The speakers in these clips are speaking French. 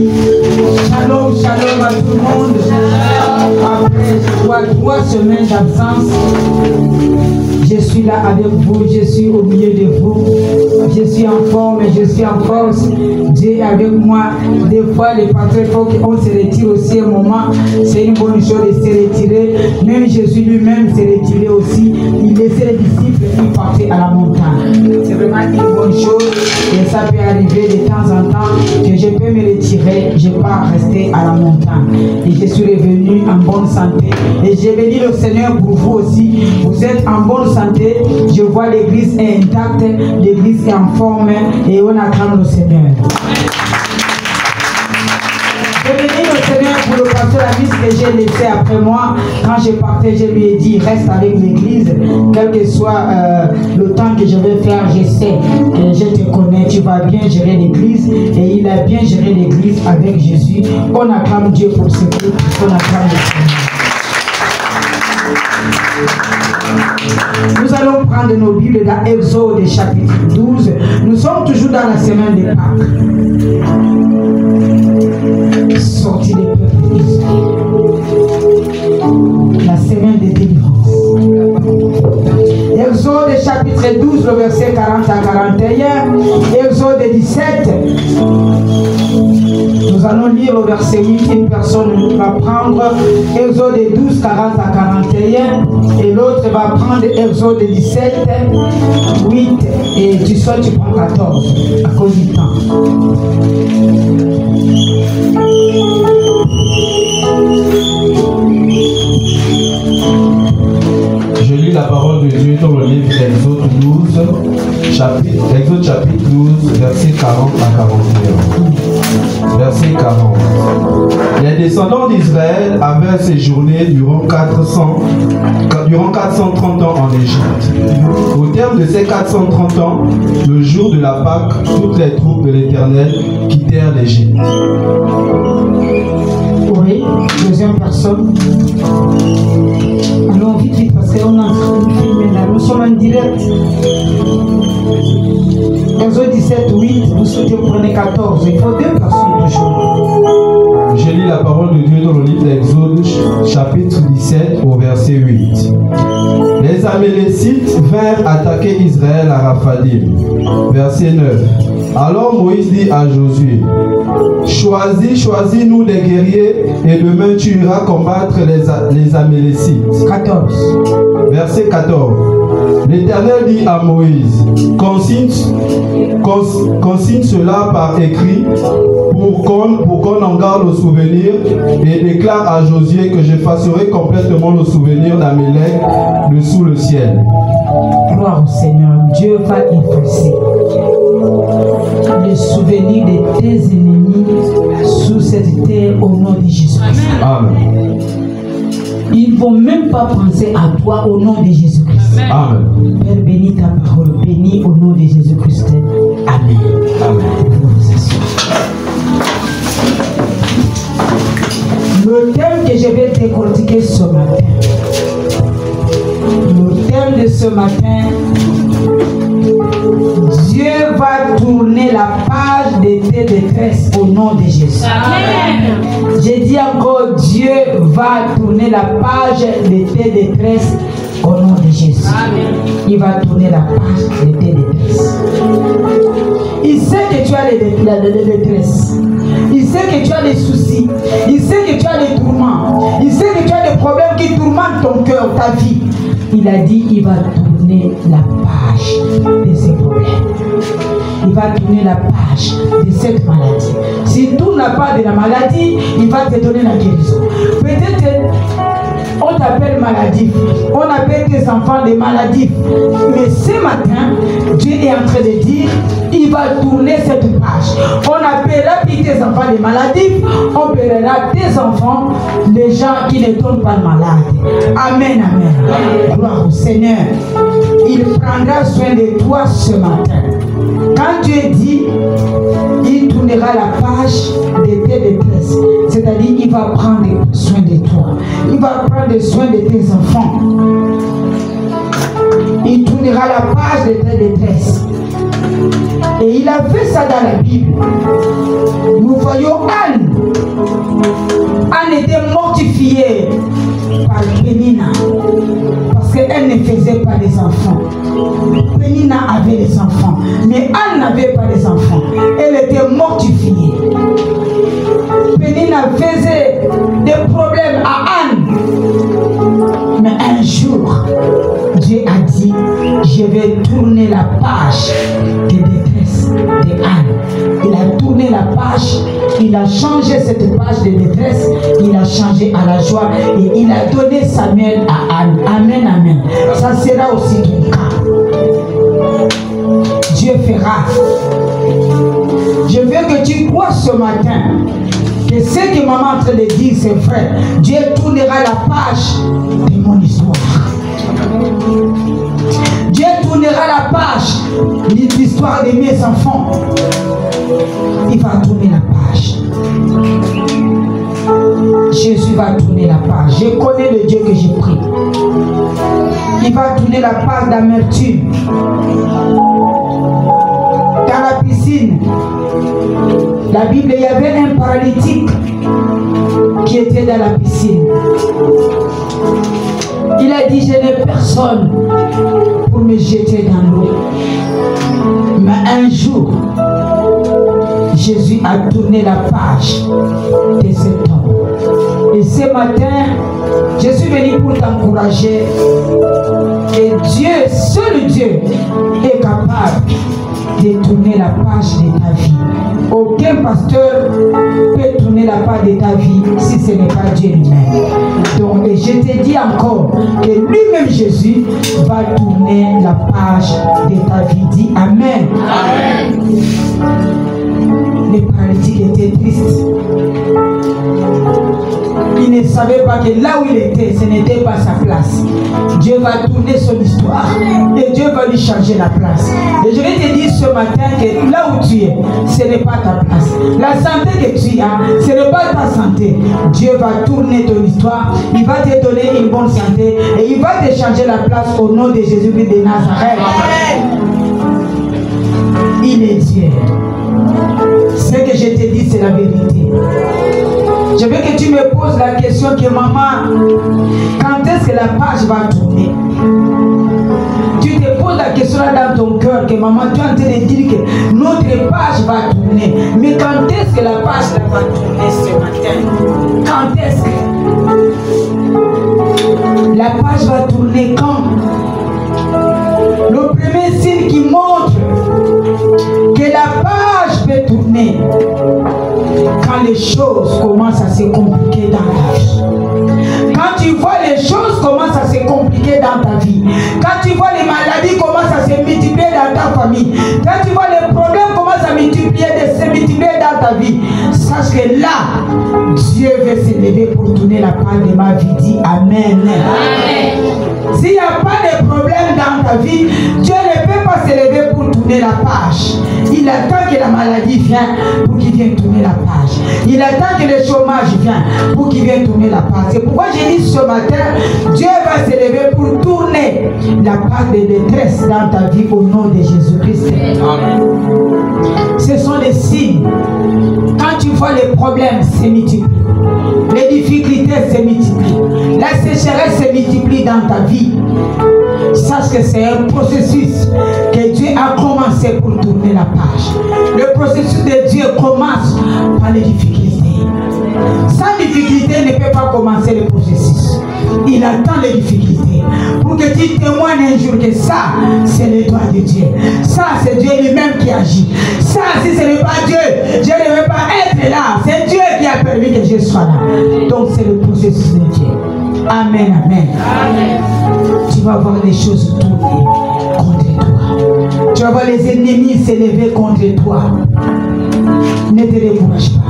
Shalom, shalom à tout le monde. Après 3 semaines d'absence, je suis là avec vous, je suis au milieu de vous. Je suis en forme, je suis en force. Dieu est avec moi. Des fois, les pasteurs, il faut qu'on se retire aussi un moment. C'est une bonne chose de se retirer. Même Jésus lui-même s'est retiré aussi. Il laissait les disciples, il partait à la montagne. C'est vraiment une bonne chose. Et ça peut arriver de temps en temps que je peux me retirer. Je ne vais pas rester à la montagne. Et je suis revenu en bonne santé. Et j'ai béni le Seigneur pour vous aussi. Vous êtes en bonne santé. Je vois l'église est intacte. L'église est en forme. Et on acclame le Seigneur. Je bénis le Seigneur pour le pasteur Amis que j'ai laissé après moi. Quand je partais, je lui ai dit, reste avec l'église. Quel que soit le temps que je vais faire, je sais. Je te connais, tu vas bien gérer l'église. Et il a bien géré l'église avec Jésus. On acclame Dieu pour ce coup. On acclame le Seigneur. Nous allons prendre nos Bibles dans Exode chapitre 12. Nous sommes toujours dans la semaine des Pâques. Sortie des peuples d'Israël. La semaine des délivrances. Exode chapitre 12, le verset 40 à 41. Exode 17. Nous allons lire le verset 8. Une personne va prendre Exode 12, 40 à 41. Et l'autre va prendre Exode 17, 8. Et tu sais, tu prends 14 à cause du temps. Je lis la parole de Dieu dans le livre d'Exode 12, Exode chapitre 12, verset 40 à 41. Verset 40. Les descendants d'Israël avaient séjourné durant 430 ans en Égypte. Au terme de ces 430 ans, le jour de la Pâque, toutes les troupes de l'Éternel quittèrent l'Égypte. Oui, deuxième personne. Allons vite, vite, parce qu'on est en train de filmer là. Nous sommes en direct. Exode 17, 8, vous souhaitez vous prenez 14. Il faut 2 personnes toujours. Je lis la parole de Dieu dans le livre d'Exode, chapitre 17, au verset 8. Les Amélécites vinrent attaquer Israël à Raphadim. Verset 9. Alors Moïse dit à Josué, choisis-nous des guerriers et demain tu iras combattre les Amélécites. 14. Verset 14. L'Éternel dit à Moïse, consigne cela par écrit pour qu'on en garde le souvenir et déclare à Josué que j'effacerai complètement le souvenir d'Amélec de sous le ciel. Gloire au Seigneur, Dieu va effacer le souvenir de tes ennemis sous cette terre au nom de Jésus-Christ. Amen. Ils ne vont même pas penser à toi au nom de Jésus-Christ. Amen. Père, bénis ta parole, bénis au nom de Jésus-Christ. Amen. Amen. Le thème que je vais décortiquer ce matin, le thème de ce matin, Dieu va tourner la page de tes détresses au nom de Jésus. Amen. J'ai dit encore, Dieu va tourner la page de tes détresses au nom de Jésus. Amen. Il va tourner la page de tes détresses. Il sait que tu as les détresses. Il sait que tu as des soucis. Il sait que tu as des tourments. Il sait que tu as des problèmes qui tourmentent ton cœur, ta vie. Il a dit, il va tourner la page de ces problèmes. Il va tourner la page de cette maladie. S'il ne tourne la page de la maladie, il va te donner la guérison. Peut-être on t'appelle maladif. On appelle tes enfants des maladifs. Mais ce matin, Dieu est en train de dire, il va tourner cette page. On appellera puis tes enfants des maladifs. On appellera tes enfants des gens qui ne tombent pas malades. Amen, amen. Gloire au Seigneur. Il prendra soin de toi ce matin. Quand Dieu dit, il tournera la page de tes détresses. C'est-à-dire, il va prendre soin de toi. Il va prendre soin de tes enfants. Il tournera la page de tes détresses. Et il a fait ça dans la Bible. Nous voyons Anne. Anne était mortifiée par Pénina parce qu'elle ne faisait pas des enfants. Pénina avait des enfants, mais Anne n'avait pas des enfants. Elle était mortifiée. Pénina faisait des problèmes à Anne. Mais un jour, Dieu a dit, je vais tourner la page de détresse de Anne. Il a tourné la page, il a changé cette page de détresse, il a changé à la joie et il a donné Samuel à Anne. Amen, amen. Ça sera aussi ton cas. Dieu fera. Je veux que tu crois ce matin que ce que maman est en train de dire, c'est vrai. Dieu tournera la page de mon histoire. Dieu tournera la page de l'histoire de mes enfants. Il va tourner la page. Jésus va tourner la page. Je connais le Dieu que j'ai pris. Il va tourner la page d'amertume. Dans la piscine, la Bible, il y avait un paralytique qui était dans la piscine. Il a dit, je n'ai personne pour me jeter dans l'eau. Mais un jour, Jésus a tourné la page de cet homme. Et ce matin, je suis venu pour t'encourager. Et Dieu, seul Dieu, est capable de tourner la page de ta vie. Aucun pasteur peut tourner la page de ta vie si ce n'est pas Dieu lui-même. Donc, je te dis encore que lui-même Jésus va tourner la page de ta vie. Dis Amen. Amen. Le paralytique était triste. Il ne savait pas que là où il était, ce n'était pas sa place. Dieu va tourner son histoire et Dieu va lui changer la place. Et je vais te dire ce matin que là où tu es, ce n'est pas ta place. La santé que tu as, ce n'est pas ta santé. Dieu va tourner ton histoire, il va te donner une bonne santé et il va te changer la place au nom de Jésus-Christ de Nazareth. Il est Dieu. Ce que je te dis, c'est la vérité. Je veux que tu me poses la question que maman, quand est-ce que la page va tourner? Tu te poses la question là dans ton cœur que maman, tu es en train de dire que notre page va tourner. Mais quand est-ce que la page va tourner ce matin? Quand est-ce que la page va tourner? Quand? Le premier signe qui montre que la page peut tourner, quand les choses commencent à se compliquer dans ta vie. Quand tu vois les choses commencent à se compliquer dans ta vie. Quand tu vois les maladies commencent à se multiplier dans ta famille. Quand tu vois les problèmes commencent à se multiplier dans ta vie. Sache que là, Dieu veut se lever pour tourner la page de ma vie. Dis Amen. Amen. S'il n'y a pas de problème dans ta vie, Dieu ne peut pas se lever pour tourner la page. Il attend que la maladie vienne pour qu'il vienne tourner la page. Il attend que le chômage vienne pour qu'il vienne tourner la page. C'est pourquoi j'ai dit ce matin, Dieu va se lever pour tourner la page de détresse dans ta vie au nom de Jésus-Christ. Amen. Ce sont des signes. Quand tu vois les problèmes se multiplient, les difficultés se multiplient, la sécheresse se multiplie dans ta vie, sache que c'est un processus que Dieu a commencé pour tourner la page. Le processus de Dieu commence par les difficultés. Sans difficulté, il ne peut pas commencer le processus. Il attend les difficultés pour que tu témoignes un jour que ça, c'est le doigt de Dieu. Ça, c'est Dieu lui-même qui agit. Ça, si ce n'est pas Dieu, je ne vais pas être là. C'est Dieu qui a permis que je sois là. Donc, c'est le processus de Dieu. Amen, amen. Amen. Tu vas voir les choses tourner contre toi. Tu vas voir les ennemis s'élever contre toi. Ne te décourage pas.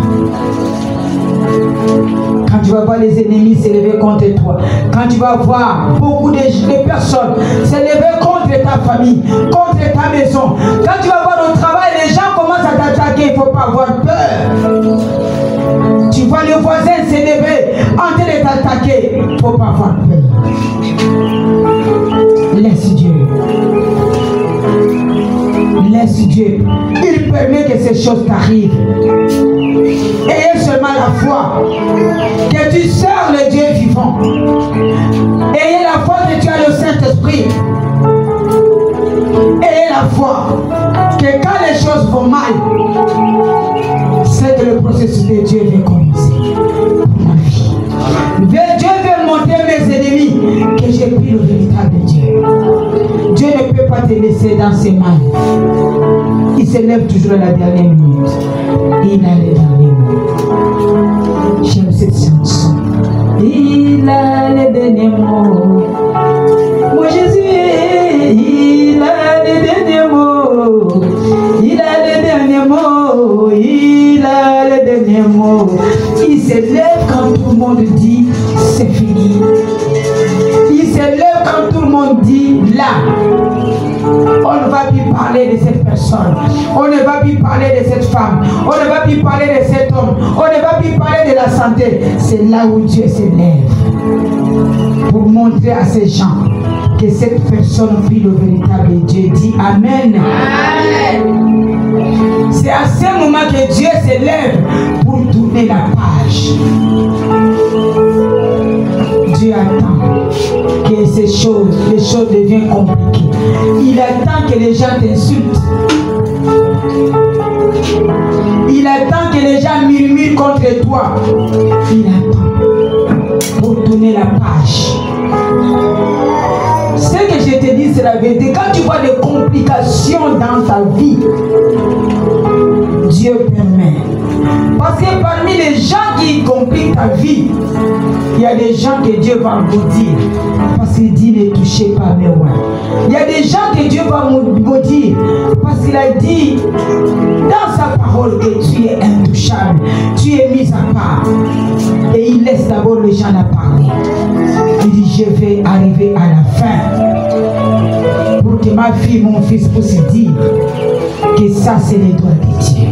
Quand tu vas voir les ennemis s'élever contre toi, quand tu vas voir beaucoup de personnes s'élever contre ta famille, contre ta maison, quand tu vas voir au travail, les gens commencent à t'attaquer, il ne faut pas avoir peur. Tu vois le voisin s'élever en train de t'attaquer, il ne faut pas avoir peur. Laisse Dieu. laisse Dieu. Il permet que ces choses t'arrivent. Ayez seulement la foi que tu sers le Dieu vivant. Ayez la foi que tu as le Saint-Esprit. Ayez la foi que quand les choses vont mal, c'est que le processus de Dieu va commencer pour ma vie. Dieu veut montrer mes ennemis que j'ai pris le véritable Dieu. Dieu ne peut pas te laisser dans ses mains. Il se lève toujours à la dernière minute. Il a les derniers mots. J'aime cette chanson. Il a les derniers mots. Moi Jésus, il a les derniers mots. Il a les derniers mots. Il a les derniers mots. Il se lève quand tout le monde dit c'est fini. Il se lève quand tout le monde dit là. On ne va plus parler de cette personne. On ne va plus parler de cette femme. On ne va plus parler de cet homme. On ne va plus parler de la santé. C'est là où Dieu se lève pour montrer à ces gens que cette personne prie le véritable Dieu. Dit Amen. Amen. C'est à ce moment que Dieu se lève pour tourner la page. Dieu attend que les choses deviennent compliquées. Il attend que les gens t'insultent. Il attend que les gens murmurent contre toi. Il attend pour tourner la page. Ce que je te dis, c'est la vérité. Quand tu vois des complications dans ta vie, Dieu permet. Parce que parmi les gens qui compliquent ta vie, il y a des gens que Dieu va maudire. Parce qu'il dit ne touchez pas mes rois. Il y a des gens que Dieu va maudire. Parce qu'il a dit dans sa parole que tu es intouchable. Tu es mis à part. Et il laisse d'abord les gens la parler. Il dit je vais arriver à la fin. Pour que ma fille, mon fils puisse dire que ça c'est les doigts de Dieu.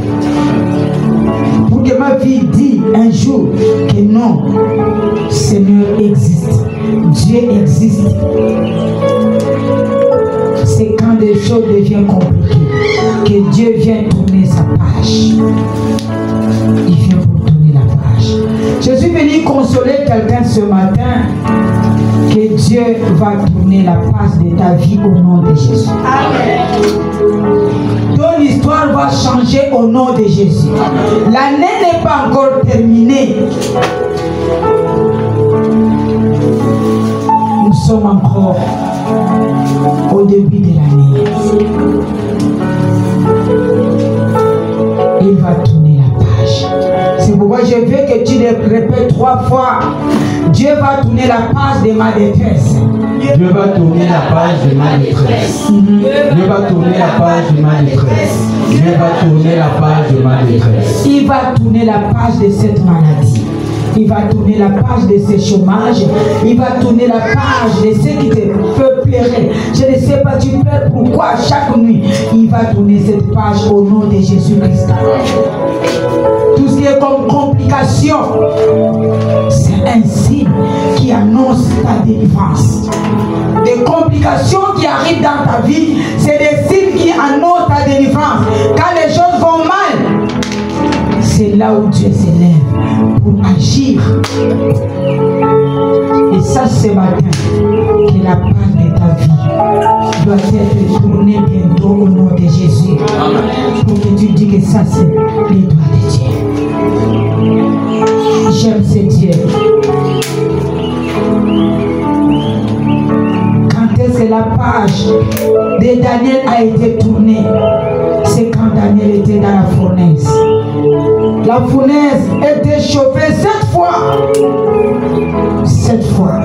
Pour que ma vie dise un jour que non, Seigneur existe, Dieu existe. C'est quand les choses deviennent compliquées que Dieu vient tourner sa page. Il vient pour tourner la page. Je suis venu consoler quelqu'un ce matin que Dieu va tourner la page de ta vie au nom de Jésus. Amen. Ton histoire va changer au nom de Jésus. L'année n'est pas encore terminée. Nous sommes encore au début de l'année. Il va tourner la page. C'est pourquoi je veux que tu le répètes 3 fois. Dieu va tourner la page de ma détresse. Dieu va tourner la page de ma détresse. Dieu va tourner la page de ma détresse. Dieu va tourner la page de ma détresse. Il va tourner la page de cette maladie. Il va tourner la page de ce chômage. Il va tourner la page de ce qui te peut plaire. Je ne sais pas, tu pleures pourquoi chaque nuit. Il va tourner cette page au nom de Jésus-Christ. Tout ce qui est comme complication, c'est un signe qui annonce ta délivrance. Des complications qui arrivent dans ta vie, c'est des signes qui annoncent ta délivrance. Quand les choses vont mal, c'est là où Dieu s'élève pour agir. Et ça, ce matin, que la page de ta vie doit être tournée bientôt au nom de Jésus. Pour que tu dis que ça, c'est les doigts de Dieu. J'aime ce Dieu. Quand est-ce que la page de Daniel a été tournée? C'est quand Daniel était dans la fournaise. La fournaise était chauffée 7 fois. 7 fois.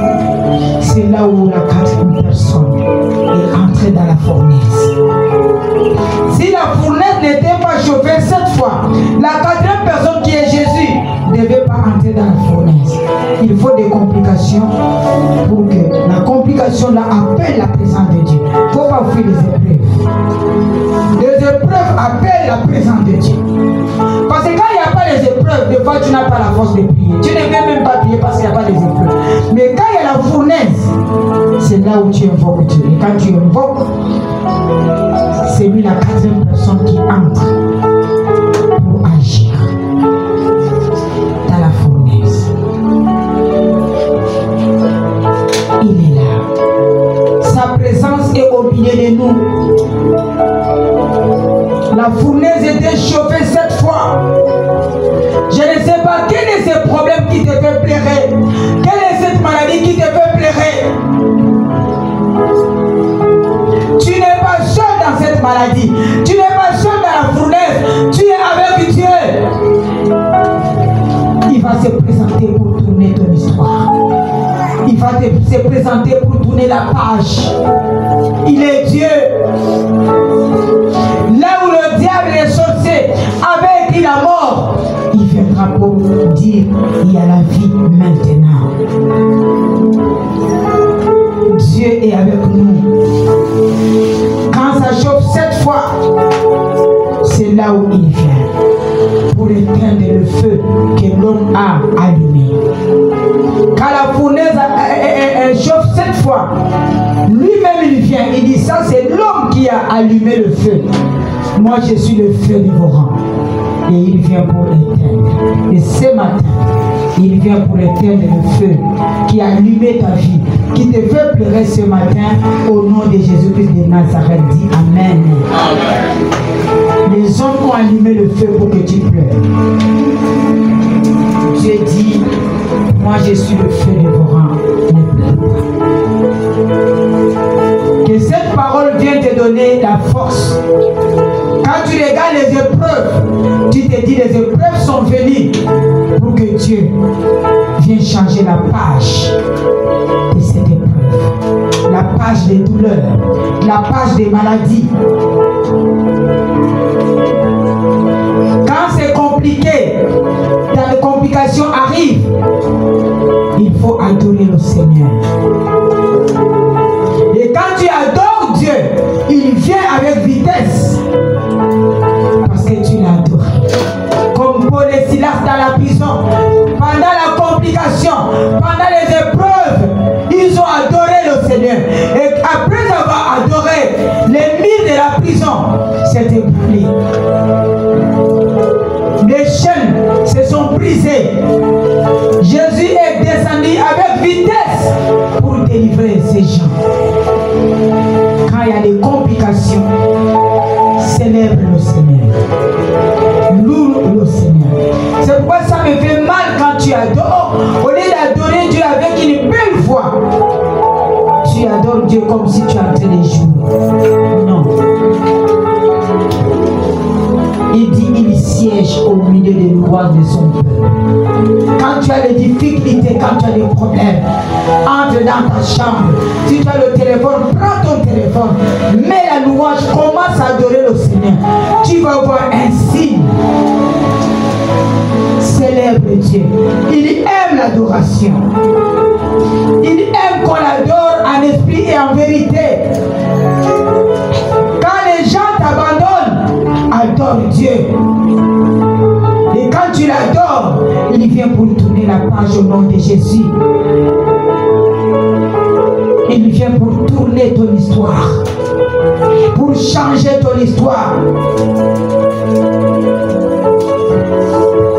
C'est là où la 4e personne est entrée dans la fournaise. Si la fournaise n'était pas chauffée 7 fois, la 4e personne qui est Jésus ne devait pas entrer dans la fournaise. Il faut des complications pour que la complication là appelle la présence de Dieu. Il ne faut pas fuir les épreuves. Les épreuves appellent la présence de Dieu. Parce que quand il n'y a pas les épreuves, des fois tu n'as pas la force de prier. Tu ne peux même pas prier parce qu'il n'y a pas les épreuves. Mais quand il y a la fournaise, c'est là où tu invoques Dieu. Et quand tu invoques, c'est lui la 4e personne gens qui entrent pour agir dans la fournaise. Il est là. Sa présence est au milieu de nous. La fournaise était chauffée cette fois. Je ne sais pas quel est ce problème qui te fait pleurer. Quelle est cette maladie qui te fait pleurer. Tu n'es pas seul dans cette maladie. Tu n'es pas seul dans la fournaise. Tu es avec Dieu. Il va se présenter pour tourner ton histoire. Il va se présenter pour tourner la page. Il est Dieu. Là où le diable est sorti avait écrit la mort, il viendra pour dire il y a la vie maintenant. Dieu est avec nous. Quand ça chauffe cette fois, c'est là où il vient pour éteindre le feu que l'homme a allumé. Quand la fournaise chauffe cette fois, lui-même il vient, il dit ça c'est l'homme qui a allumé le feu. Moi je suis le feu dévorant. Et il vient pour éteindre. Et ce matin, il vient pour éteindre le feu qui a allumé ta vie, qui te fait pleurer ce matin au nom de Jésus-Christ de Nazareth. Dis Amen. Amen. Les hommes ont allumé le feu pour que tu pleures. Dieu dit, moi je suis le feu dévorant, ne pleure pas. Que cette parole vienne te donner la force. Quand tu regardes les épreuves, tu te dis les épreuves sont venues pour que Dieu vienne changer la page de cette épreuve. La page des douleurs, la page des maladies. Quand c'est compliqué, quand les complications arrivent, il faut adorer le Seigneur. Et quand tu adores Dieu, il vient avec vitesse. Parce que tu l'as adoré. Comme Paul et Silas dans la prison, pendant la complication, pendant les épreuves, ils ont adoré le Seigneur. Et après avoir adoré, les murs de la prison s'étaient brûlés. Les chaînes se sont brisées. Jésus est descendu avec vitesse pour délivrer ces gens. Quand il y a des complications, célèbre le Seigneur. Loue le Seigneur. C'est pourquoi ça me fait mal quand tu adores. Au lieu d'adorer Dieu avec une belle voix, tu adores Dieu comme si tu entrais les jours. Non. Il dit il siège au milieu des lois de son peuple. Quand tu as des difficultés, quand tu as des problèmes, entre dans ta chambre. Si tu as le téléphone, prends ton téléphone, mets la louange, commence à adorer le Seigneur. Tu vas voir un signe. Célèbre Dieu. Il aime l'adoration. Il aime qu'on l'adore en esprit et en vérité. Quand les gens t'abandonnent, adore Dieu. Et quand tu l'adores, il vient pour tourner la page au nom de Jésus. Il vient pour tourner ton histoire, pour changer ton histoire.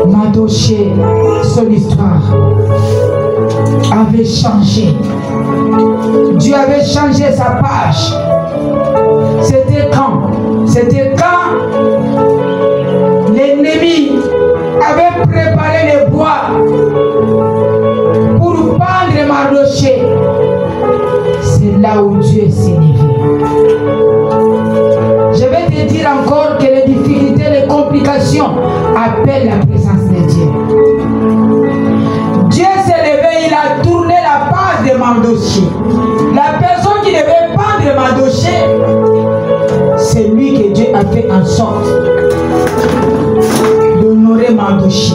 Madoché, son histoire avait changé. Dieu avait changé sa page. C'était quand? C'était quand l'ennemi avait préparé les bois pour pendre Mardoché. C'est là où Dieu s'est levé. Je vais te dire encore que les difficultés, les complications appellent la présence de Dieu. Dieu s'est levé, il a tourné la page de Mardoché. La personne qui devait pendre Mardoché, c'est lui que Dieu a fait en sorte d'honorer Mardoché.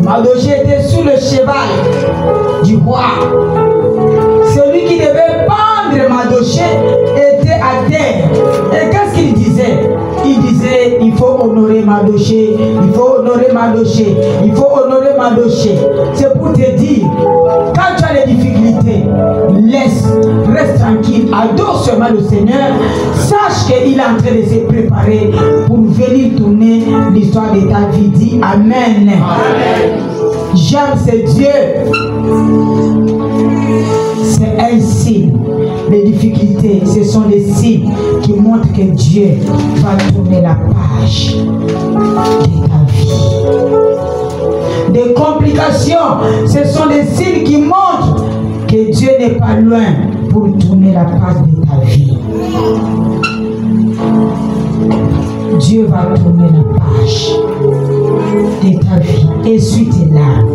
Mardoché était sous le cheval du roi. Celui qui devait pendre Mardoché était à terre. Et qu'est-ce qu'il disait? Il disait, il faut honorer Mardoché, il faut honorer Mardoché, il faut honorer Mardoché. C'est pour te dire, quand tu as les difficultés, reste tranquille, adore seulement le Seigneur, sache qu'il est en train de se préparer pour venir tourner l'histoire de ta vie. Dis Amen. J'aime ce Dieu. C'est un signe. Les difficultés, ce sont des signes qui montrent que Dieu va tourner la page de ta vie. Des complications, ce sont des signes qui montrent que Dieu n'est pas loin pour tourner la page de ta vie. Dieu va tourner la page de ta vie. Essuie tes larmes.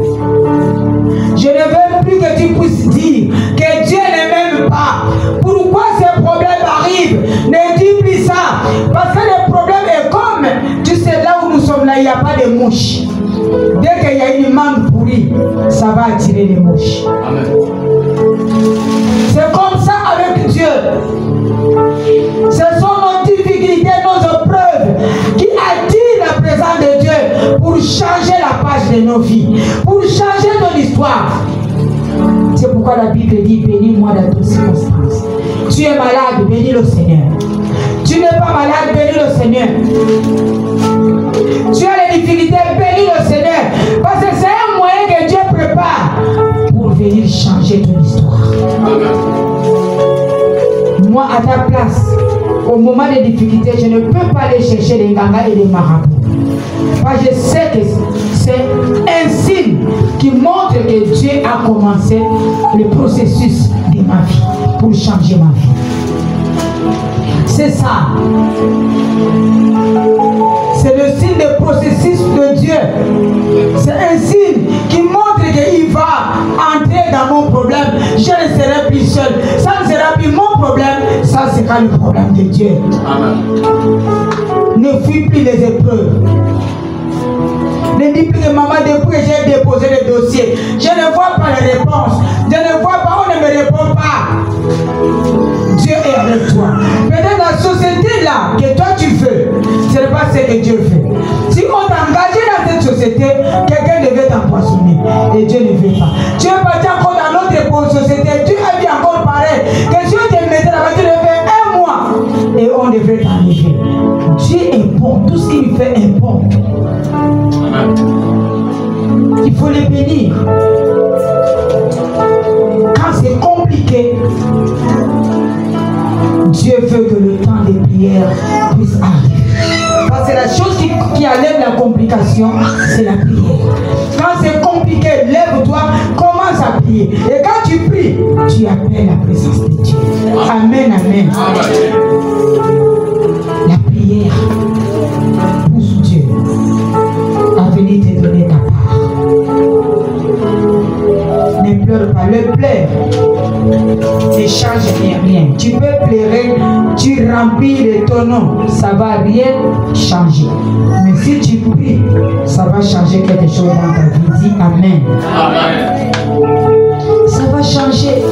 Je ne veux plus que tu puisses dire que Dieu ne m'aime pas. Pourquoi ces problèmes arrivent? Ne dis plus ça. Parce que le problème est comme, tu sais, là où nous sommes là, il n'y a pas de mouches. Dès qu'il y a une mangue pourrie, ça va attirer les mouches. Amen. C'est comme ça avec Dieu. Ce sont nos difficultés, nos épreuves qui attirent la présence de Dieu pour changer la page de nos vies, pour changer ton histoire. C'est pourquoi la Bible dit: bénis-moi dans toutes circonstances. Tu es malade, bénis le Seigneur. Tu n'es pas malade, bénis le Seigneur. Tu as les difficultés, bénis le Seigneur. Parce que c'est un moyen que Dieu prépare pour venir changer ton histoire. Moi, à ta place, au moment des difficultés, je ne peux pas aller chercher les gangas et les marabouts. Parce que je sais que c'est un signe qui montre que Dieu a commencé le processus de ma vie pour changer ma vie. C'est ça. C'est le signe du processus de Dieu. C'est un signe qui montre qu'il va entrer dans mon problème. Je ne serai plus seul. Ça ne sera plus mon problème. Ça sera le problème de Dieu. Amen. Ne fuis plus les épreuves. Ne dis plus que maman, depuis que j'ai déposé le dossier, je ne vois pas les réponses. Je ne vois pas, on ne me répond pas. Dieu est avec toi. Peut-être la société là que toi tu veux, ce n'est pas ce que Dieu fait. Si on t'a engagé dans cette société, quelqu'un devait t'empoisonner. Et Dieu ne veut pas. Tu es parti encore dans notre société, tu as vu encore pareil. Que Dieu te mettait là-bas, tu devais faire 1 mois. Et on devait t'enlever. Dieu est bon, tout ce qu'il fait est bon. Il faut les bénir. Quand c'est compliqué, Dieu veut que le temps des prières puisse arriver. Parce que la chose qui enlève la complication, c'est la prière. Quand c'est compliqué, lève-toi, commence à prier. Et quand tu pries, tu appelles la présence de Dieu. Amen, amen. La prière pousse Dieu à venir te donner ta part. Ne pleure pas, le pleur ne change rien. Tu peux pleurer, tu remplis les tonneaux, ça ne va rien changer. Mais si tu pries, ça va changer quelque chose dans ta vie. Dis Amen. Amen. Ça va changer.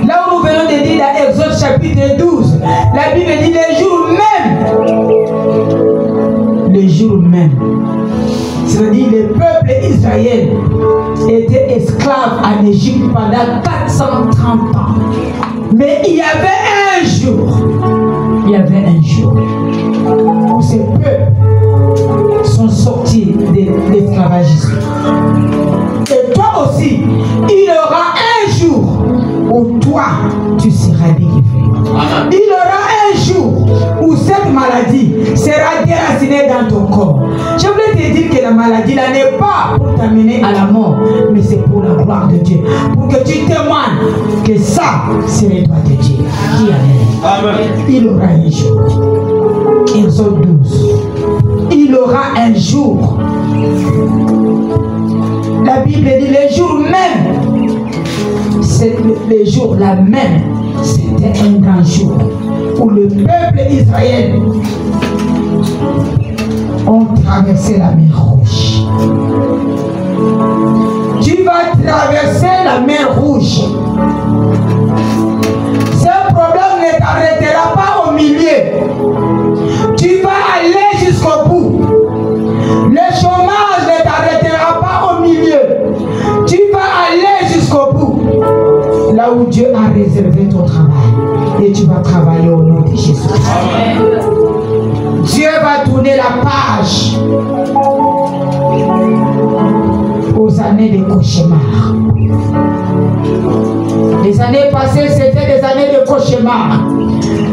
Là où nous venons de dire dans Exode chapitre 12, la Bible dit le jour même. C'est-à-dire le peuple Israël était esclave en Égypte pendant 430 ans. Mais il y avait un jour où ces peuples sont sortis de l'esclavagisme. Et toi aussi, il y aura un jour où toi, tu seras délivré. Il y aura un jour où cette maladie sera déracinée dans ton corps. Je voulais te dire que la maladie là n'est pas pour t'amener à la mort, mais c'est pour la gloire de Dieu. Pour que tu témoignes que ça, c'est le droit de Dieu. Dis Amen. Il y aura un jour. Exode 12. Il y aura un jour. La Bible dit le jour même. C'est le jour là même. C'était un grand jour où le peuple Israël ont traversé la mer Rouge. Tu vas traverser la mer Rouge. Ce problème ne t'arrêtera pas au milieu. Tu vas aller jusqu'au bout. Le chômage ne t'arrêtera pas au milieu. Tu vas aller jusqu'au bout. Là où Dieu a réservé fait ton travail. Et tu vas travailler au nom de Jésus. Dieu va tourner la page aux années de cauchemar. Les années passées, c'était des années de cauchemar.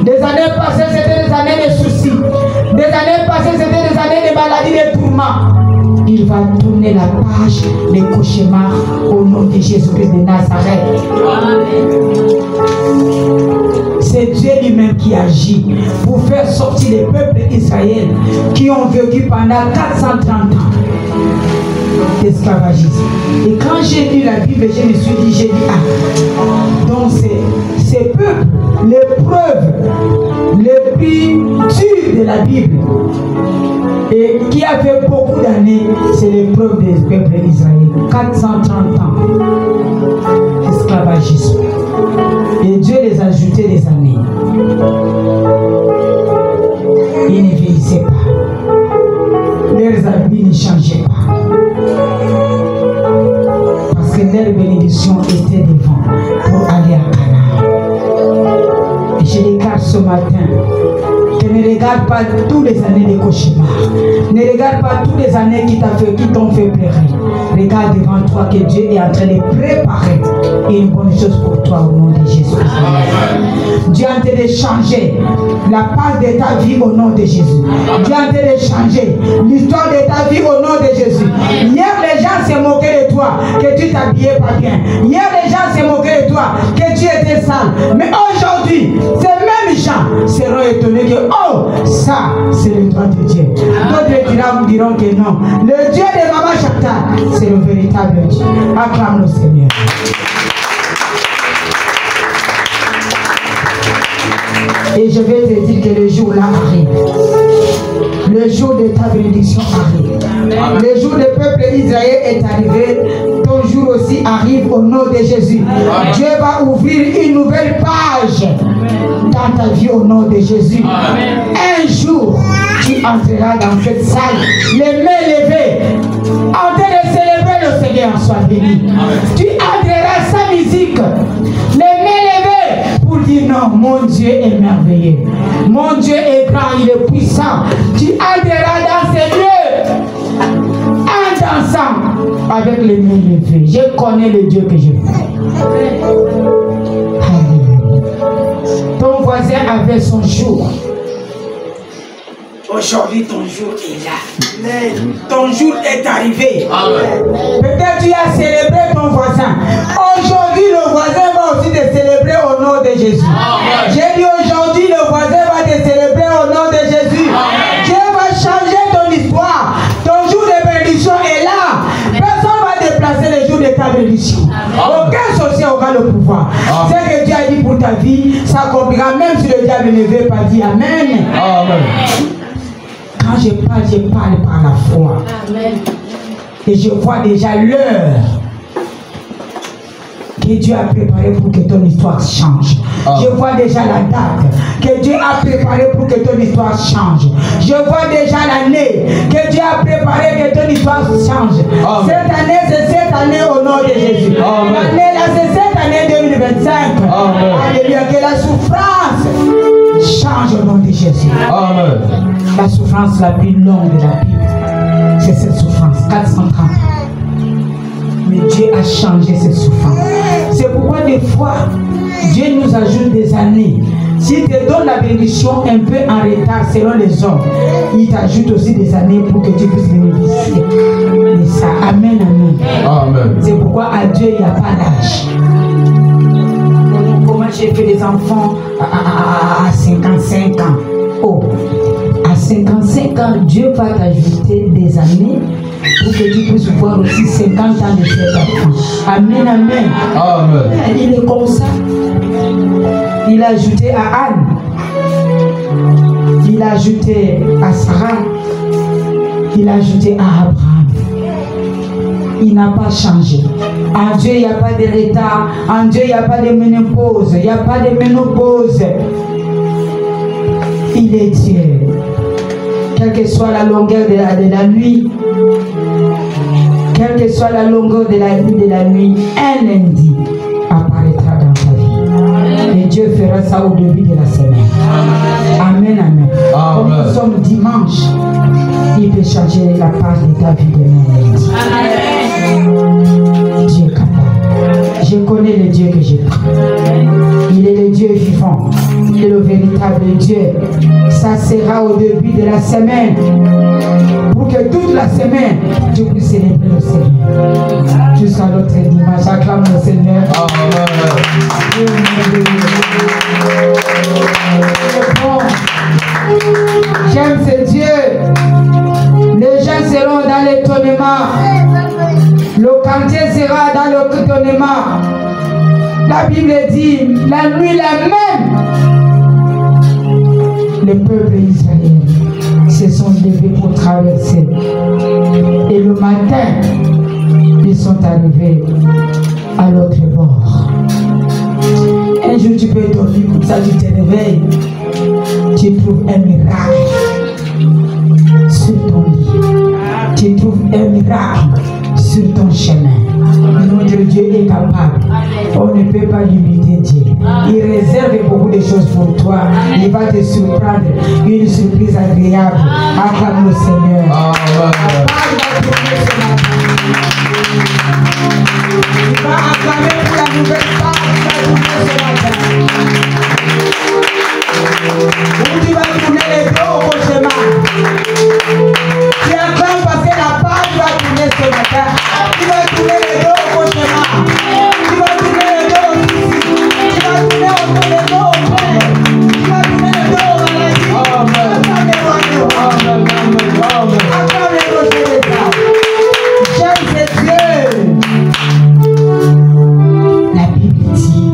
Les années passées, c'était des années de soucis. Les années passées, c'était des années de maladies, de tourments. Il va tourner la page des cauchemars au nom de Jésus-Christ de Nazareth. C'est Dieu lui-même qui agit pour faire sortir les peuples d'Israël qui ont vécu pendant 430 ans d'esclavagisme. Et quand j'ai lu la Bible, je me suis dit, donc ces peuples, les preuves les plus dures de la Bible, et qui a fait beaucoup d'années, c'est l'épreuve des peuples d'Israël. 430 ans d'esclavagisme. Et Dieu les a ajouté des années. Ils ne vieillissaient pas. Leurs habits ne changeaient pas. Parce que leur bénédiction était devant pour aller à Canaan. Et je déclare ce matin, ne regarde pas toutes les années de cauchemar. Ne regarde pas toutes les années qui t'ont fait pleurer. Regarde devant toi que Dieu est en train de préparer une bonne chose pour toi au nom de Jésus. Dieu est en train de changer la passe de ta vie au nom de Jésus. Dieu est en train de changer l'histoire de ta vie au nom de Jésus. Hier, les gens se moquaient de toi, que tu t'habillais pas bien. Hier, les gens se moquaient de toi, que tu étais sale. Mais aujourd'hui, ces mêmes gens seront étonnés que oh, ça, c'est le droit de Dieu. D'autres diront que non. Le Dieu de Maman Chata, c'est le véritable Dieu. Acclame le Seigneur. Et je vais te dire que le jour là arrive. Le jour de ta bénédiction arrive. Le jour du peuple d'Israël est arrivé. Ton jour aussi arrive au nom de Jésus. Dieu va ouvrir une nouvelle page dans ta vie au nom de Jésus. Un jour, tu entreras dans cette salle, les mains levées, en train de célébrer le Seigneur, soit béni. Tu entreras sa musique, les mains levées, pour dire non, mon Dieu est merveilleux. Mon Dieu est grand, il est puissant. Tu entreras dans ces lieux, en dansant, avec les mains levées. Je connais le Dieu que je prie. Ton voisin avait son jour. Aujourd'hui, ton jour est là. Ton jour est arrivé. Peut-être tu as célébré ton voisin. Aujourd'hui, le voisin va aussi te célébrer au nom de Jésus. J'ai dit aujourd'hui, le voisin va te célébrer au nom de Jésus. Dieu va changer ton histoire. Ton jour de bénédiction est là. Personne ne va déplacer le jour de ta bénédiction. Aucun sorcier aura le pouvoir. Ce que Dieu a dit pour ta vie, ça accomplira même si le diable ne veut pas dire Amen. Amen. Quand je parle par la foi. Amen. Et je vois déjà l'heure que Dieu a préparée pour que ton histoire change. Je vois déjà la date que Dieu a préparée pour que ton histoire change. Je vois déjà l'année que Dieu a préparée que ton histoire change. Cette année, c'est cette année au nom de Jésus. L'année là, c'est cette année 2025. Alléluia. Que la souffrance change au nom de Jésus. Amen. La souffrance la plus longue de la Bible, c'est cette souffrance, 430 ans. Mais Dieu a changé cette souffrance. C'est pourquoi des fois, Dieu nous ajoute des années. S'il te donne la bénédiction un peu en retard selon les hommes, il t'ajoute aussi des années pour que tu puisses bénéficier de ça. Amen, amen. Amen. C'est pourquoi à Dieu, il n'y a pas d'âge. Comment j'ai fait des enfants à 55 ans? Oh, à 55 ans, Dieu va t'ajouter des années pour que tu puisses voir aussi 50 ans de cet enfant. Amen, amen. Amen. Il est comme ça. Il a ajouté à Anne. Il a ajouté à Sarah. Il a ajouté à Abraham. Il n'a pas changé. En Dieu, il n'y a pas de retard. En Dieu, il n'y a pas de ménopause. Il n'y a pas de ménopause. Il est Dieu. Quelle que soit la longueur de la nuit, quelle que soit la longueur de la nuit, un lundi apparaîtra dans ta vie. Et Et Dieu fera ça au début de la semaine. Amen, amen. Comme nous sommes dimanche, il peut changer la page de ta vie demain. Dieu est capable. Je connais le Dieu que je prie. Il est le Dieu vivant. Il est le véritable Dieu. Ça sera au début de la semaine. Pour que toute la semaine, tu puisses célébrer le Seigneur. Jusqu'à l'autre dimanche, acclame le Seigneur. J'aime ce Dieu. Les gens seront dans l'étonnement. Le quartier sera dans l'étonnement. La Bible dit, la nuit la même, le peuple d'Israël se sont levés pour traverser. Et le matin, ils sont arrivés à l'autre bord. Un jour, tu peux dormir comme ça, tu te réveilles, tu trouves un miracle sur ton lit. Tu trouves un miracle sur ton chemin. Notre Dieu est capable. On ne peut pas limiter Dieu. Il réserve beaucoup de choses pour toi. Il va te surprendre. Une surprise agréable. Acclame le Seigneur. Il va acclamer pour la nouvelle page qui va tourner ce matin. Où tu vas tourner les deux au chemin. Tu acclames parce que la page va tourner ce matin. Tu vas tourner les deux au chemin. Tu vas tourner les deux au ici. Tu vas tourner les deux au frère. Tu vas tourner les deux au maladie. Acclame les royaumes. Acclame les rochers des arbres. J'aime ce Dieu. La Bible dit,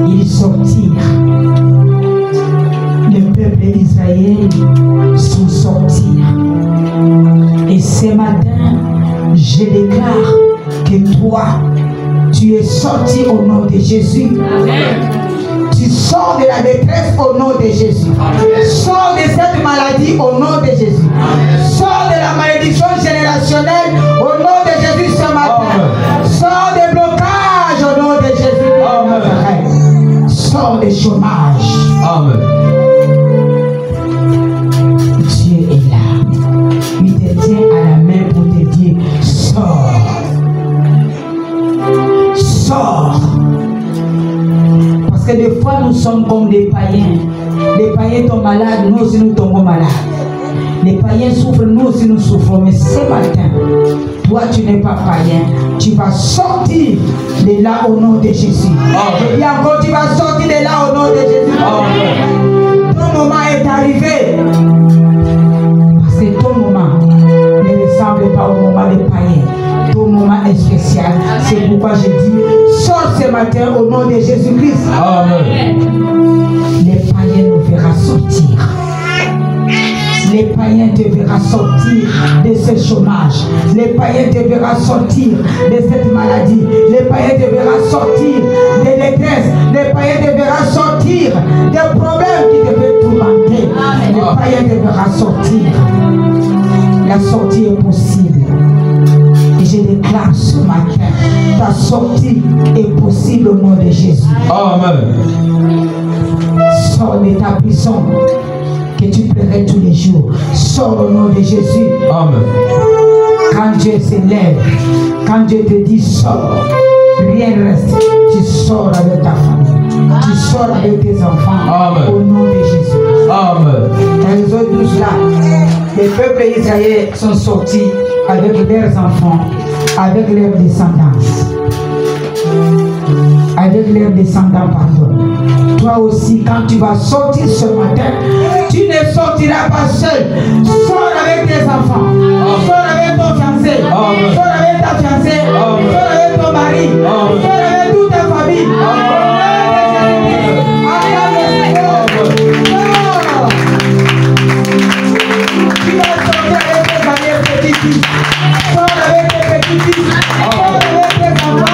ils sortirent. Le peuple d'Israël sont sortis. Et ce matin, je déclare que toi, tu es sorti au nom de Jésus. Amen. Tu sors de la détresse au nom de Jésus. Amen. Sors de cette maladie au nom de Jésus. Amen. Sors de la malédiction générationnelle au nom de Jésus ce matin. Amen. Sors des blocages au nom de Jésus. Amen. Sors des chômages. Amen. Dieu est là. Il te tient à la main pour te dire, sors. Sors. Parce que des fois nous sommes comme des païens. Les païens tombent malades, nous aussi nous tombons malades. Les païens souffrent, nous aussi nous souffrons. Mais ce matin, toi tu n'es pas païen. Tu vas sortir de là au nom de Jésus. Et bien encore, tu vas sortir de là au nom de Jésus. Ton moment est arrivé. Parce que ton moment ne ressemble pas au moment des païens. Ton moment est spécial. C'est pourquoi je dis, sors ce matin au nom de Jésus-Christ. Amen. Les païens nous verront sortir. Les païens te verront sortir de ce chômage. Les païens te verront sortir de cette maladie. Les païens te verront sortir de détresse. Les païens te verront sortir des problèmes qui te veulent tourmenter. Les païens te verront sortir. La sortie est possible. Et je déclare ce matin, ta sortie est possible au nom de Jésus. Amen. Sors de ta prison que tu plairais tous les jours. Sors au nom de Jésus. Amen. Quand Dieu se lève, quand Dieu te dit sors, rien ne reste. Tu sors avec ta famille. Tu sors avec tes enfants. Amen. Au nom de Jésus. Amen. Dans les autres 12 là, les peuples d'Israël sont sortis avec leurs enfants, avec leurs descendants. Avec leurs descendants, pardon. Toi aussi, quand tu vas sortir ce matin, tu ne sortiras pas seul. Sors avec tes enfants. Sors avec ton fiancé. Sors avec ta fiancée. Sors avec ton mari. Sors avec toute ta famille. Tu vas sortir avec tes manières petits-fils. Sors avec tes petits-fils. Sors avec tes enfants.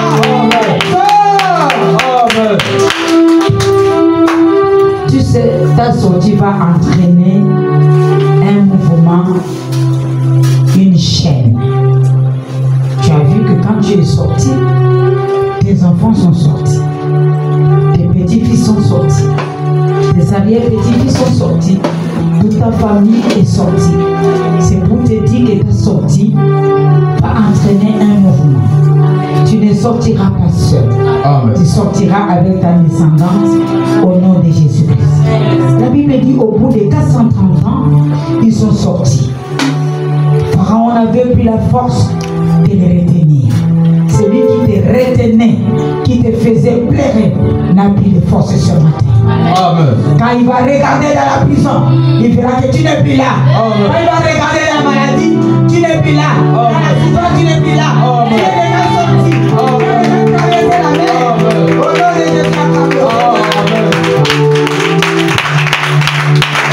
Tu sais, ta sortie va entraîner un mouvement, une chaîne. Tu as vu que quand tu es sorti, tes enfants sont sortis. Tes sortis. Tes arrière-petits-fils sont sortis. Toute ta famille est sortie. C'est pour te dire que ta sortie va entraîner un mouvement. Tu ne sortiras pas seul. Amen. Tu sortiras avec ta descendance au nom de Jésus-Christ. La Bible dit au bout de 430 ans, ils sont sortis. Pharaon n'avait plus la force de les retenir. Celui qui te retenait, qui te faisait pleurer, n'a plus de force ce matin. Amen. Quand il va regarder dans la prison, il verra que tu n'es plus là. Amen. Quand il va regarder la maladie, tu n'es plus là. Dans la souffrance, tu n'es plus là. Amen. Tu es déjà sorti. Tu as déjà traversé la mer. Amen. Au nom de Jésus. Amen.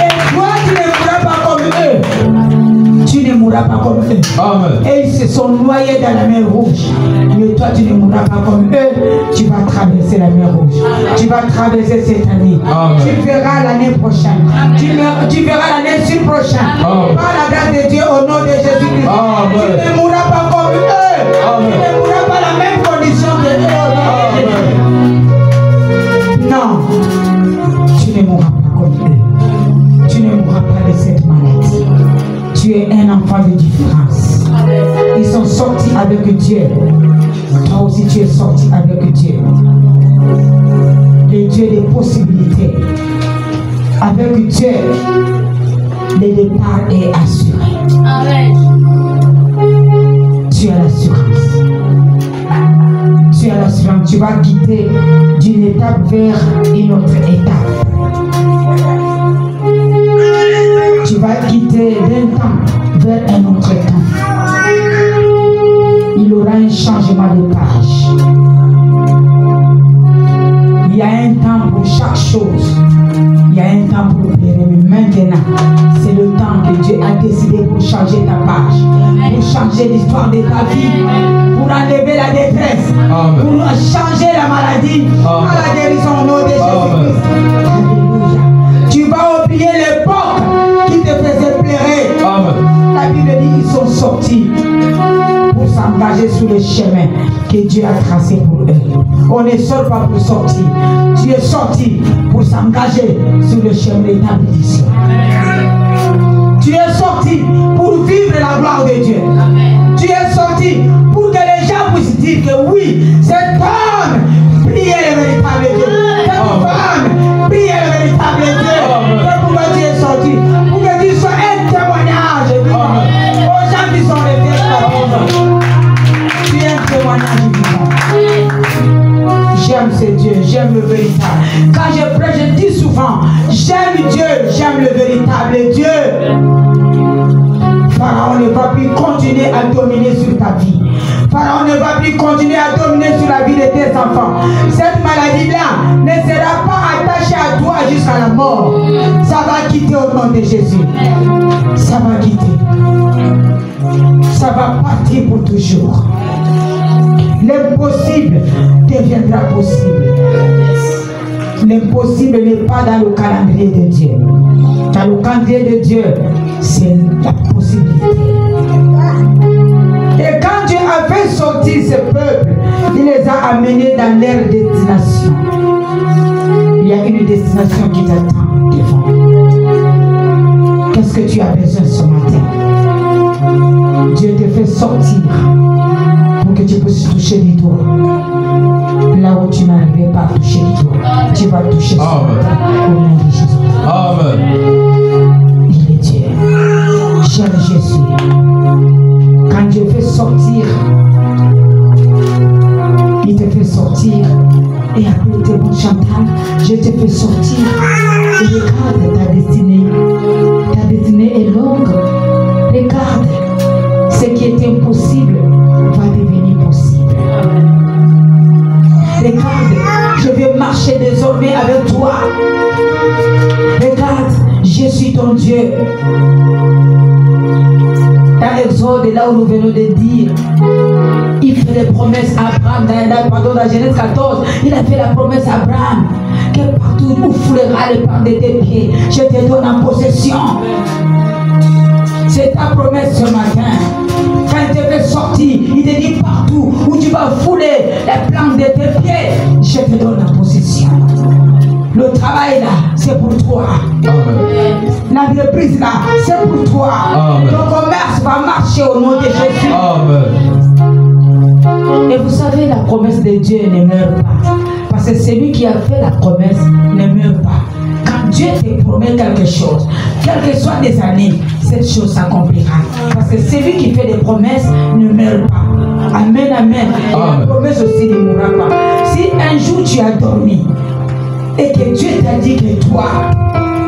Et toi, tu ne mourras pas comme eux. Tu ne mourras pas comme eux. Amen. Et ils se sont noyés dans la mer rouge. Mais toi, tu ne mourras pas comme eux. Tu vas traverser la mer rouge. Tu vas traverser cette année. Amen. Tu verras l'année prochaine. Tu verras l'année sur prochaine. Amen. Par la grâce de Dieu, au nom de Jésus-Christ. Amen. Tu ne mourras pas comme eux. Amen. Tu ne mourras pas la même condition que eux. Non. Tu ne mourras pas comme eux. Tu ne mourras pas de cette maladie. Tu es un enfant de différence. Ils sont sortis avec Dieu. Toi aussi tu es sorti avec Dieu. Le Dieu des possibilités. Avec Dieu, le départ est assuré. Amen. Tu as l'assurance. Tu as l'assurance. Tu vas quitter d'une étape vers une autre étape. Tu vas quitter d'un temps vers un autre temps. Il aura un changement de page. Il y a un temps pour chaque chose. Il y a un temps pour opérer. Mais maintenant, c'est le temps que Dieu a décidé pour changer ta page. Pour changer l'histoire de ta vie. Pour enlever la détresse. Amen. Pour changer la maladie. Amen. À la guérison au nom de Jésus-Christ. Alléluia. Tu vas oublier l'époque qui te faisait pleurer. Amen. La Bible dit qu'ils sont sortis pour s'engager sur le chemin que Dieu a tracé pour eux. On ne sort pas pour sortir. Tu es sorti pour s'engager sur le chemin de ta bénédiction. Tu es sorti pour vivre la gloire de Dieu. Tu es sorti pour que les gens puissent dire que oui, cet homme priait le véritable Dieu. Cette femme priait le véritable Dieu. C'est pourquoi tu es sorti. Pour que tu sois un témoignage aux gens qui sont restés là. Tu es un témoignage vivant. J'aime ce Dieu, j'aime le véritable. Quand je prêche, je dis souvent, j'aime Dieu, j'aime le véritable Dieu. Pharaon ne va plus continuer à dominer sur ta vie. Pharaon ne va plus continuer à dominer sur la vie de tes enfants. Cette maladie-là ne sera pas attachée à toi jusqu'à la mort. Ça va quitter au nom de Jésus. Ça va quitter. Ça va partir pour toujours. L'impossible deviendra possible. L'impossible n'est pas dans le calendrier de Dieu. Dans le calendrier de Dieu, c'est la possibilité. Et quand Dieu a fait sortir ce peuple, il les a amenés dans leur destination. Il y a une destination qui t'attend devant. Qu'est-ce que tu as besoin ce matin? Dieu te fait sortir pour que tu puisses toucher les doigts. Là où tu n'arrivais pas à toucher les doigts, tu vas toucher ce matin au nom de Jésus. Amen. Il est Dieu. J'aime Jésus. Quand Dieu fait sortir, il te fait sortir. Et après, il te dit, Chantal, je te fais sortir. Et regarde ta destinée. Ta destinée est longue. Regarde. Ce qui est impossible va devenir possible. Regarde, je vais marcher désormais avec toi. Regarde, je suis ton Dieu. Dans Exode, là où nous venons de dire, il fait des promesses à Abraham. Dans Genèse 14, il a fait la promesse à Abraham que partout où foulera le pan de tes pieds, je te donne en possession. C'est ta promesse ce matin. Quand il te fait sortir, il te dit partout où tu vas fouler les plantes de tes pieds, je te donne la possession. Le c'est pour toi. L'entreprise là, c'est pour toi. Ton commerce va marcher au nom de Jésus. Et vous savez, la promesse de Dieu ne meurt pas. Parce que celui qui a fait la promesse ne meurt pas. Quand Dieu te promet quelque chose, quelles que soient les années, cette chose s'accomplira. Parce que celui qui fait des promesses ne meurt pas. Amen, amen. Et la promesse aussi ne mourra pas. Si un jour tu as dormi et que Dieu t'a dit que toi,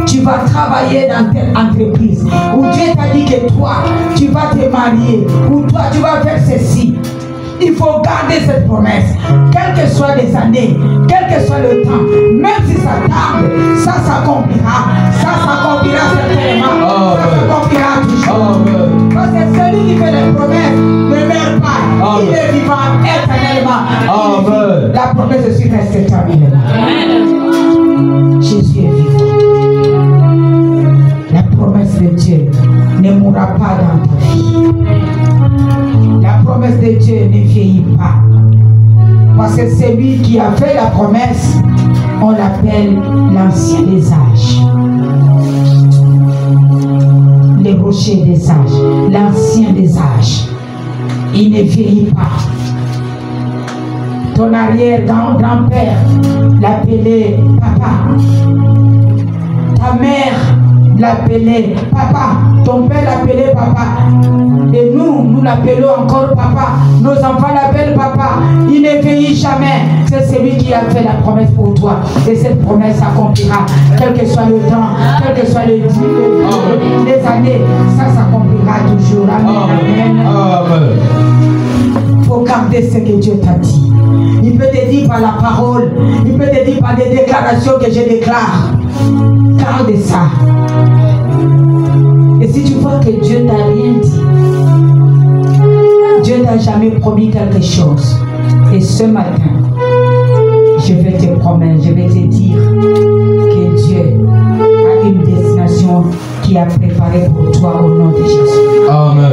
tu vas travailler dans telle entreprise, ou Dieu t'a dit que toi, tu vas te marier, ou toi, tu vas faire ceci, il faut garder cette promesse. Quelles que soient les années, quel que soit le temps, même si ça tarde, ça s'accomplira. Ça s'accomplira certainement. Ça s'accomplira toujours. Parce que celui qui fait des promesses ne meurt pas. Il est vivant éternellement. La promesse aussi reste éternellement. Jésus est vivant. La promesse de Dieu ne mourra pas dans ta vie. La promesse de Dieu ne vieillit pas. Parce que celui qui a fait la promesse, on l'appelle l'ancien des âges. Le rocher des âges, l'ancien des âges. Il ne vieillit pas. Ton arrière-grand-père l'appelait papa. Ta mère l'appelait papa. Ton père l'appelait papa. Et nous l'appelons encore papa. Nos enfants l'appellent papa. Il ne vieillit jamais. C'est celui qui a fait la promesse pour toi. Et cette promesse s'accomplira. Quel que soit le temps, quel que soit les années, ça s'accomplira toujours. Amen. Amen. Il faut garder ce que Dieu t'a dit. Il peut te dire par la parole. Il peut te dire par des déclarations que je déclare. Garde ça. Et si tu vois que Dieu t'a rien dit, Dieu t'a jamais promis quelque chose, et ce matin, je vais te promettre, je vais te dire que Dieu a une destination qui a préparée pour toi au nom de Jésus. Amen.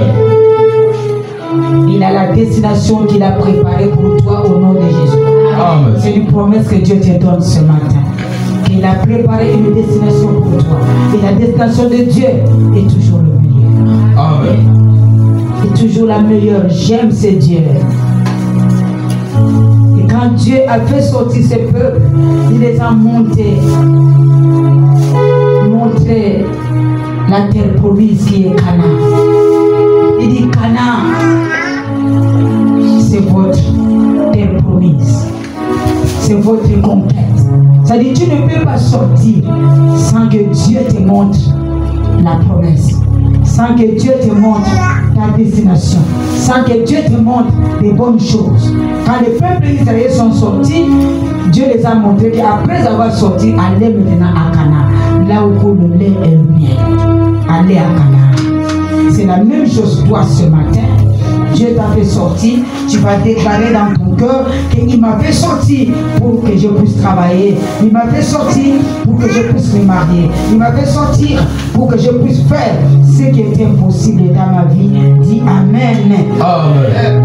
Il a la destination qu'il a préparée pour toi au nom de Jésus. Amen. C'est une promesse que Dieu te donne ce matin. Il a préparé une destination pour toi. Et la destination de Dieu est toujours le meilleur. Amen. C'est toujours la meilleure. J'aime ce Dieu. Et quand Dieu a fait sortir ses peuples, il les a montré la terre promise qui est Canaan. Il dit Canaan, c'est votre terre promise. C'est votre conquête. Ça dit, tu ne peux pas sortir sans que Dieu te montre la promesse, sans que Dieu te montre ta destination, sans que Dieu te montre les bonnes choses. Quand les peuples d'Israël sont sortis, Dieu les a montré qu'après avoir sorti, allez maintenant à Canaan, là où coule le lait et le miel. Allez à Canaan. C'est la même chose toi ce matin. Dieu t'a fait sortir, tu vas déclarer dans ton cœur qu'il m'a fait sortir pour que je puisse travailler. Il m'a fait sortir pour que je puisse me marier. Il m'a fait sortir pour que je puisse faire ce qui est impossible dans ma vie. Dis Amen. Amen.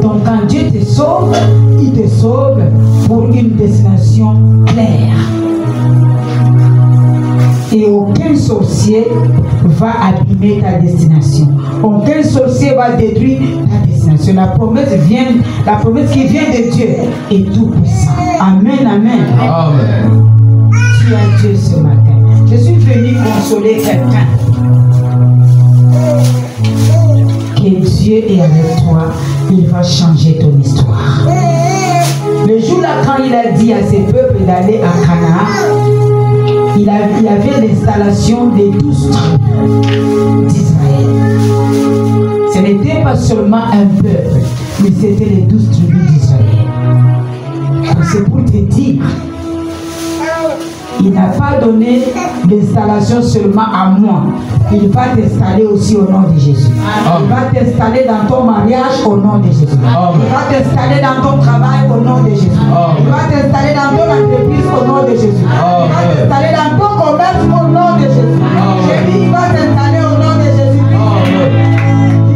Donc quand Dieu te sauve, il te sauve pour une destination claire. Et aucun sorcier va abîmer ta destination. Aucun sorcier va détruire ta destination. La promesse qui vient de Dieu est tout puissant. Amen, amen. Amen. Tu as Dieu ce matin. Je suis venu consoler quelqu'un. Que Dieu est avec toi. Il va changer ton histoire. Le jour-là, quand il a dit à ses peuples d'aller à Canaan, il y avait l'installation des 12 tribus d'Israël. Ce n'était pas seulement un peuple, mais c'était les 12 tribus d'Israël. C'est pour te dire, il n'a pas donné l'installation seulement à moi. Il va t'installer aussi au nom de Jésus. Il va t'installer dans ton mariage au nom de Jésus. Il va t'installer dans ton travail au nom de Jésus. Il va t'installer dans ton entreprise au nom de Jésus. Il va t'installer dans ton commerce au nom de Jésus. J'ai dit, il va t'installer au nom de Jésus.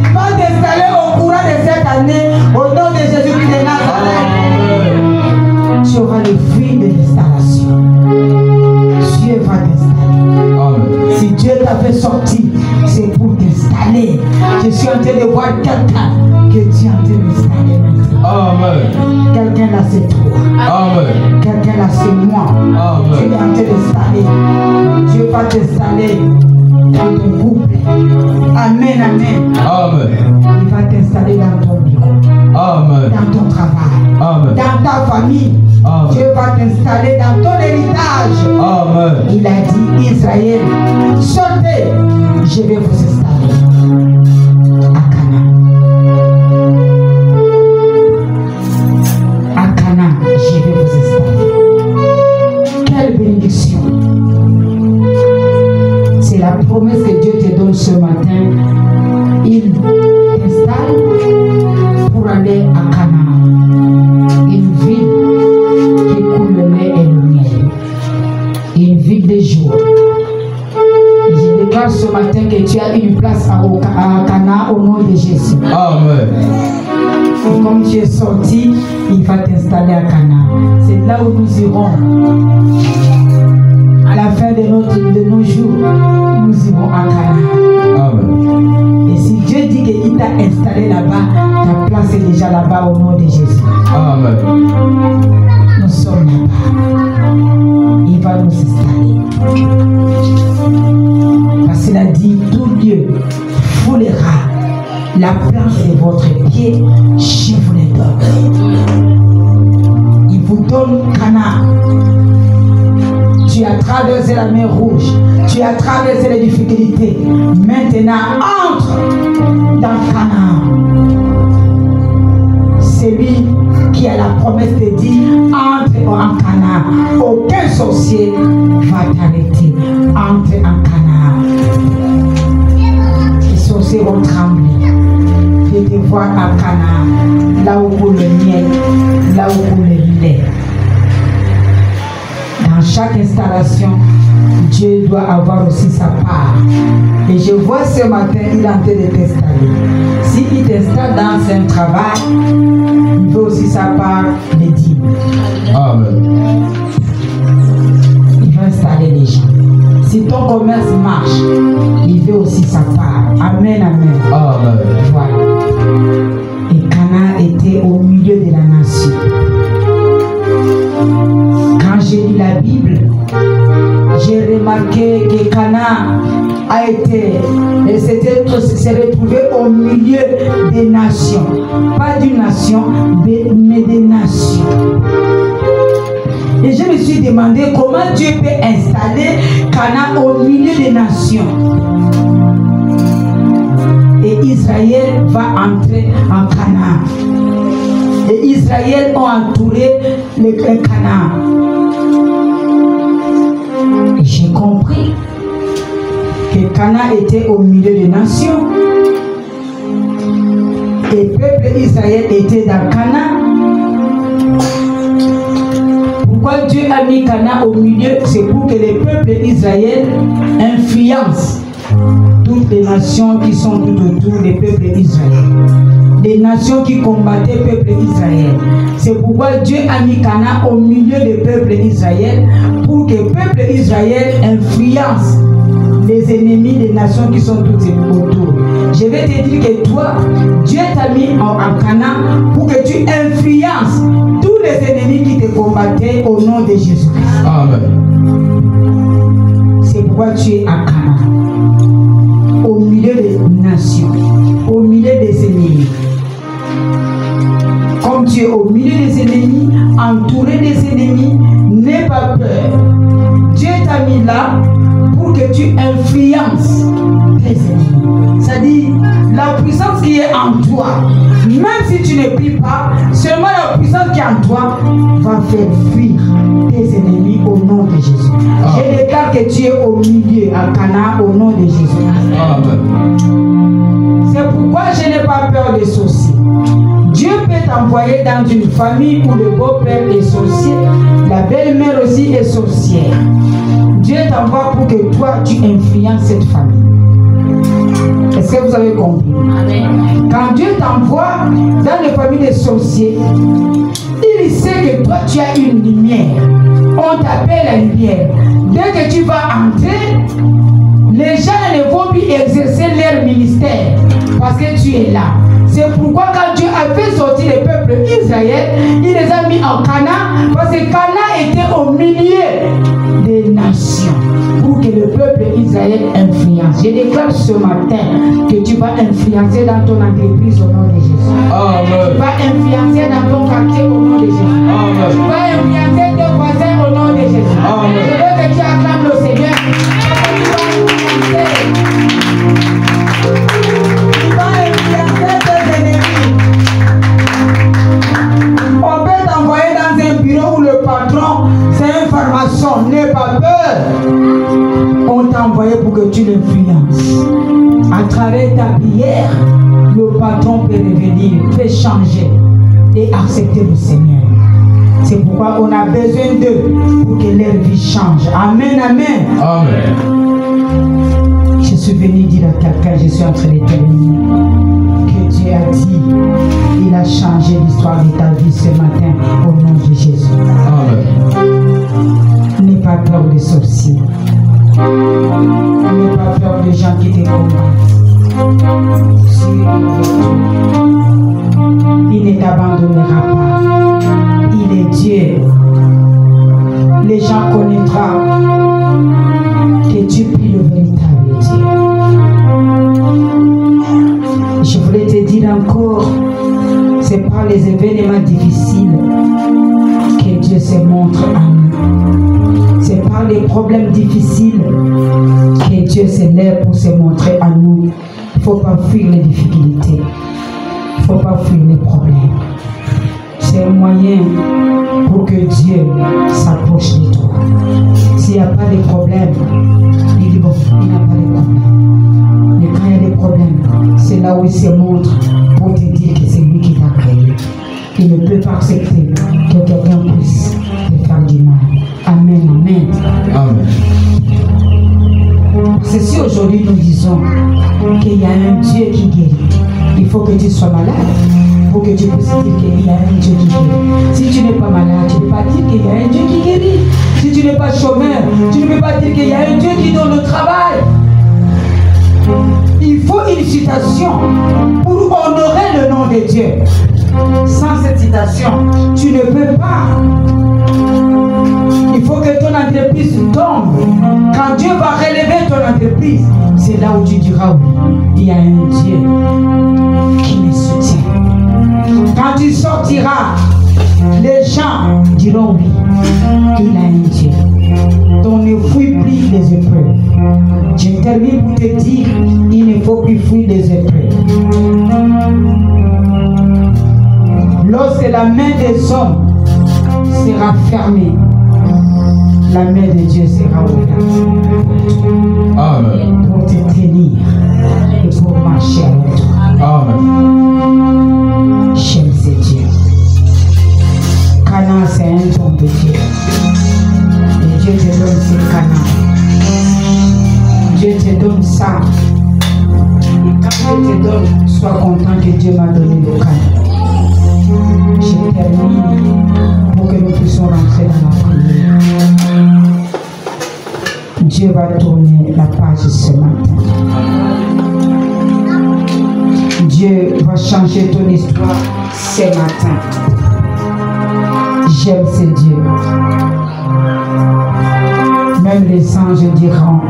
Il va t'installer au courant de cette année au nom de Jésus de Nazareth. Tu auras le fruit de l'installation. train de voir quelqu'un que tu es en train d'installer maintenant. Amen. Quelqu'un là, c'est toi. Amen. Quelqu'un là, c'est moi. Amen. Tu es en train d'installer. Dieu va t'installer dans ton couple. Amen, amen. Amen. Il va t'installer dans ton bureau. Amen. Dans ton travail. Amen. Dans ta famille. Amen. Dieu va t'installer dans ton héritage. Amen. Il a dit, Israël, sortez, je vais vous installer à Canaan. À Canaan, je vais vous installer. Quelle bénédiction! C'est la promesse que Dieu te donne ce matin. Il t'installe pour aller à Canaan, une ville qui coule le lait et le miel, une ville de joie. Et je déclare ce matin que tu as une place à Canaan au nom de Jésus. Amen. Et comme tu es sorti, il va t'installer à Canaan. C'est là où nous irons. À la fin de nos jours, nous irons à Canaan. Amen. Et si Dieu dit qu'il t'a installé là-bas, ta place est déjà là-bas au nom de Jésus. Amen. Nous sommes là-bas. Il va nous installer. Parce qu'il a dit, tout lieu foulera la planche de votre pied, je vous les donne. Il vous donne Canaan. Tu as traversé la mer Rouge, tu as traversé les difficultés. Maintenant, entre dans Canaan. Celui qui a la promesse de dire, entre en Canaan. Aucun sorcier va t'arrêter. Entre en Canaan. Les sorciers vont trembler. De te voir à Canaan, là où coule le miel, là où coule le lait. Dans chaque installation, Dieu doit avoir aussi sa part. Et je vois ce matin, il est en train de t'installer. S'il t'installe dans un travail, il veut aussi sa part de dîmes. Amen. Il va installer les gens. Si ton commerce marche, il veut aussi sa part. Amen, amen. Amen. Voilà. Et Canaan était au milieu de la nation. Quand j'ai lu la Bible, j'ai remarqué que Canaan a été, s'est retrouvé au milieu des nations. Pas d'une nation, mais des nations. Et je me suis demandé comment Dieu peut installer Canaan au milieu des nations. Et Israël va entrer en Canaan. Et Israël a entouré le Canaan. Et j'ai compris que Canaan était au milieu des nations. Et le peuple d'Israël était dans Canaan. Pourquoi Dieu a mis Canaan au milieu? C'est pour que le peuple d'Israël influence toutes les nations qui sont tout autour du peuple d'Israël. Les nations qui combattaient le peuple d'Israël. C'est pourquoi Dieu a mis Canaan au milieu du peuple d'Israël pour que le peuple d'Israël influence les ennemis des nations qui sont toutes autour. Je vais te dire que toi, Dieu t'a mis en Canaan pour que tu influences tous les ennemis qui te combattaient au nom de Jésus. Amen. C'est pourquoi tu es à Canaan, au milieu des nations, au milieu des ennemis. Comme tu es au milieu des ennemis, entouré des ennemis, n'aie pas peur. Dieu t'a mis là pour que tu influences tes ennemis. C'est-à-dire, la puissance qui est en toi, même si tu ne pries pas, seulement la puissance qui est en toi va faire fuir tes ennemis au nom de Jésus. Je déclare que tu es au milieu, à Canaan, au nom de Jésus. Amen. C'est pourquoi je n'ai pas peur des sorciers. Dieu peut t'envoyer dans une famille où le beau-père est sorcier, la belle-mère aussi est sorcière. Dieu t'envoie pour que toi, tu influences cette famille. Est-ce que vous avez compris? Amen. Quand Dieu t'envoie dans les familles des sorciers, il sait que toi, tu as une lumière. On t'appelle la lumière. Dès que tu vas entrer, les gens ne vont plus exercer leur ministère parce que tu es là. C'est pourquoi quand Dieu a fait sortir le peuple Israël, il les a mis en Canaan, parce que Canaan était au milieu des nations, pour que le peuple Israël influence. Je déclare ce matin que tu vas influencer dans ton entreprise au nom de Jésus. Amen. Tu vas influencer dans ton quartier au nom de Jésus. Amen. Tu vas influencer tes voisins au nom de Jésus. Amen. Je veux que tu acclames le Seigneur. Tu vas influencer tes ennemis. On peut t'envoyer dans un bureau où le patron, c'est un pharmacien. N'aie pas peur. On t'a envoyé pour que tu l'influences. À travers ta prière, le patron peut revenir, peut changer et accepter le Seigneur. C'est pourquoi on a besoin d'eux pour que leur vie change. Amen, amen. Amen. Je suis venu dire à quelqu'un, je suis en train de terminer, que Dieu a dit, il a changé l'histoire de ta vie ce matin au nom de Jésus. Amen. N'aie pas peur des sorciers. N'aie pas peur des gens qui te combattent. Il ne t'abandonnera pas. Il est Dieu. Les gens connaîtront que tu pries le véritable Dieu. Je voulais te dire encore, c'est par les événements difficiles que Dieu se montre à nous. C'est par les problèmes difficiles que Dieu se lève pour se montrer à nous. Il ne faut pas fuir les difficultés. Il ne faut pas fuir les problèmes. C'est un moyen pour que Dieu s'approche de toi. S'il n'y a pas de problème, il dit bon, il n'y a pas de problème. Mais quand il y a des problèmes, c'est là où il se montre pour te dire que c'est lui qui t'a créé. Il ne peut pas accepter que quelqu'un puisse te faire du mal. Amen, amen. Amen. C'est si aujourd'hui nous disons qu'il y a un Dieu qui guérit, il faut que tu sois malade pour que tu puisses dire qu'il y a un Dieu qui guérit. Si tu n'es pas malade, tu ne peux pas dire qu'il y a un Dieu qui guérit. Si tu n'es pas chômeur, tu ne peux pas dire qu'il y a un Dieu qui donne le travail. Il faut une citation pour honorer le nom de Dieu. Sans cette citation, tu ne peux pas. Il faut que ton entreprise tombe. Quand Dieu va relever ton entreprise, c'est là où tu diras oui, il y a un Dieu qui me soutient. Quand tu sortiras, les gens diront oui, il a un Dieu. Donc ne fuis plus les épreuves. Je termine pour te dire, il ne faut plus fuir les épreuves. Lorsque la main des hommes sera fermée, la main de Dieu sera ouverte. Amen. Pour te tenir et pour marcher avec toi. Amen. J'aime ce Dieu. Canaan, c'est un don de Dieu. Et Dieu te donne ce Canaan. Dieu te donne ça. Et quand Dieu te donne, sois content que Dieu m'a donné le Canaan. Je termine pour que nous puissions rentrer dans la prière. Dieu va tourner la page ce matin. Dieu va changer ton histoire ce matin. J'aime ce Dieu. Même les anges diront,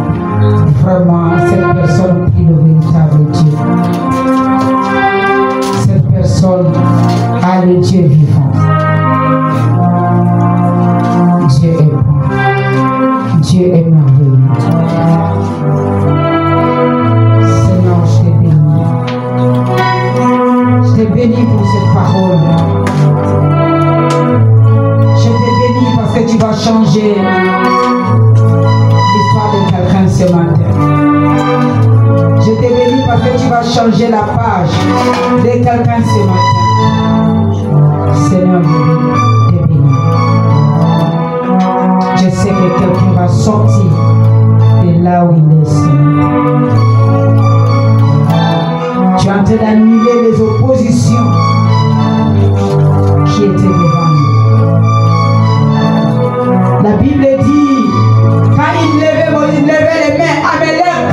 vraiment, cette personne prie le véritable Dieu. Cette personne a le Dieu vivant. Dieu est bon. Dieu est merveilleux. Seigneur, je te bénis. Je te bénis pour cette parole. Je te bénis parce que tu vas changer l'histoire de quelqu'un ce matin. Je te bénis parce que tu vas changer la page de quelqu'un ce matin. Seigneur, je te bénis. Je sais que quelqu'un va sortir de là où il est, Seigneur. Tu es en train d'annuler les oppositions qui étaient devant nous. La Bible dit, quand il levait les mains, Amalek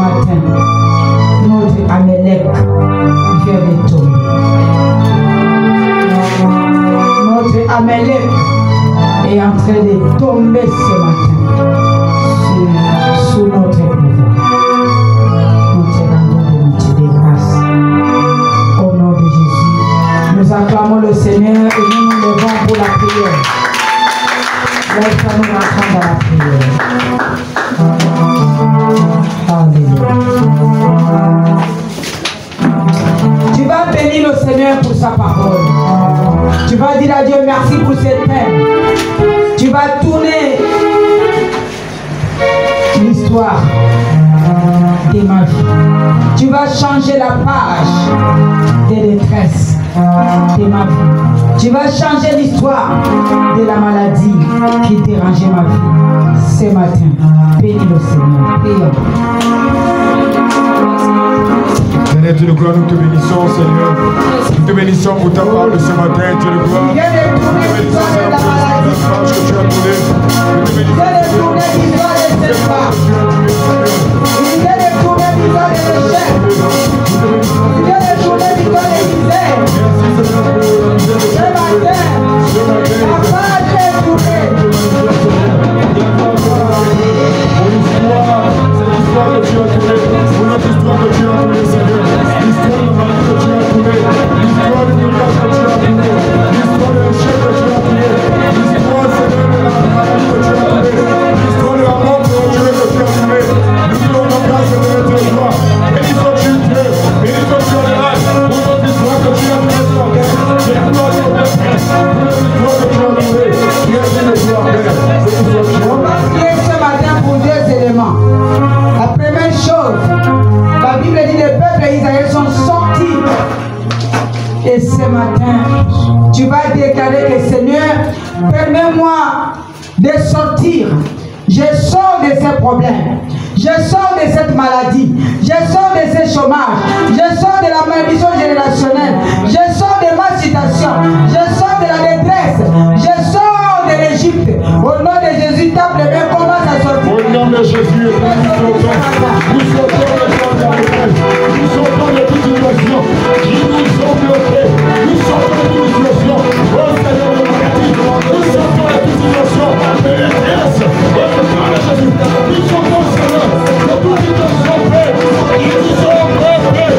matin, notre Amélec vient de tomber. Notre Amélec est en train de tomber ce matin sous notre pouvoir. Nous te rendons de grâce. Au nom de Jésus, nous acclamons le Seigneur et nous nous levons pour la prière. Laisse-nous entrer dans la prière. Alléluia. Tu vas bénir le Seigneur pour sa parole. Tu vas dire à Dieu merci pour cette thème. Tu vas tourner l'histoire de ma vie. Tu vas changer la page des détresses de ma vie. Tu vas changer l'histoire de la maladie qui dérangeait ma vie ce matin. Bénis le Seigneur. Prions. Seigneur, Dieu de gloire, nous te bénissons, Seigneur. Nous te bénissons pour ta parole ce matin, Dieu de gloire. Nous te bénissons, Seigneur, pour cette page que tu as tournée. Nous te bénissons, Seigneur, pour cette page que tu as tournée, Seigneur. Il vient de tourner l'histoire de l'échec. Il vient de tourner l'histoire de misère. Ce matin, la page est tournée. Pour l'histoire que tu as tournée, pour notre histoire que tu as tournée, Seigneur. L'histoire de Marie que tu as tournée, l'histoire du miracle que tu as tournée, l'histoire de l'échec que tu as tournée, l'histoire, Seigneur, de la maladie que tu as tournée, l'histoire de la mort de Dieu que tu as tournée. Nous voulons nos grâces de notre joie. Bénissons Dieu, bénissons Dieu de l'âge pour notre histoire que tu as tournée ce matin. Bénissons Dieu de l'âge pour notre histoire que tu as tournée. Tu as dit le soir, Père. On va prier ce matin pour deux éléments. La première chose, la Bible dit que les peuples d'Israël sont sortis. Et ce matin, tu vas déclarer que Seigneur, permets-moi de sortir. Je sors de ces problèmes. Je sors de cette maladie. Je sors de ce chômage. Je sors de la malédiction générationnelle. Je sors de ma situation. Je sors de la détresse. Je sors de l'Égypte. Au nom de Jésus, tape les mains, commence à sortir. Au nom de Jésus, nous sortons de la détresse. Nous sortons de toute situation qui nous ont bloqués. Nous sortons de toute situation. Oh Seigneur de maladie. Nous sortons de toute situation de détresse. Au nom de Jésus. Nous sortons, Seigneur, de toute situation qui nous ont bloqués.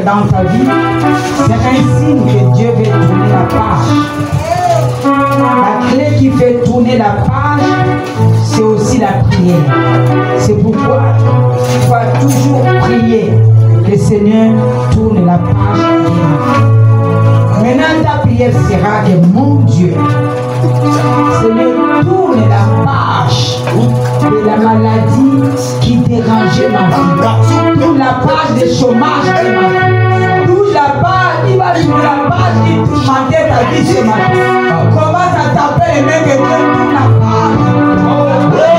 dans ta vie, c'est un signe que Dieu veut tourner la page. La clé qui fait tourner la page, c'est aussi la prière. C'est pourquoi tu dois toujours prier que le Seigneur tourne la page de ma vie. Maintenant, ta prière sera que mon Dieu, Seigneur, tourne la page de la maladie qui dérangeait ma vie. Tourne la page de chômage de ma vie. Tourne la page, il va tourner la page qui tourmentait ta vie ce matin. Commence à taper les mains que Dieu tourne la page.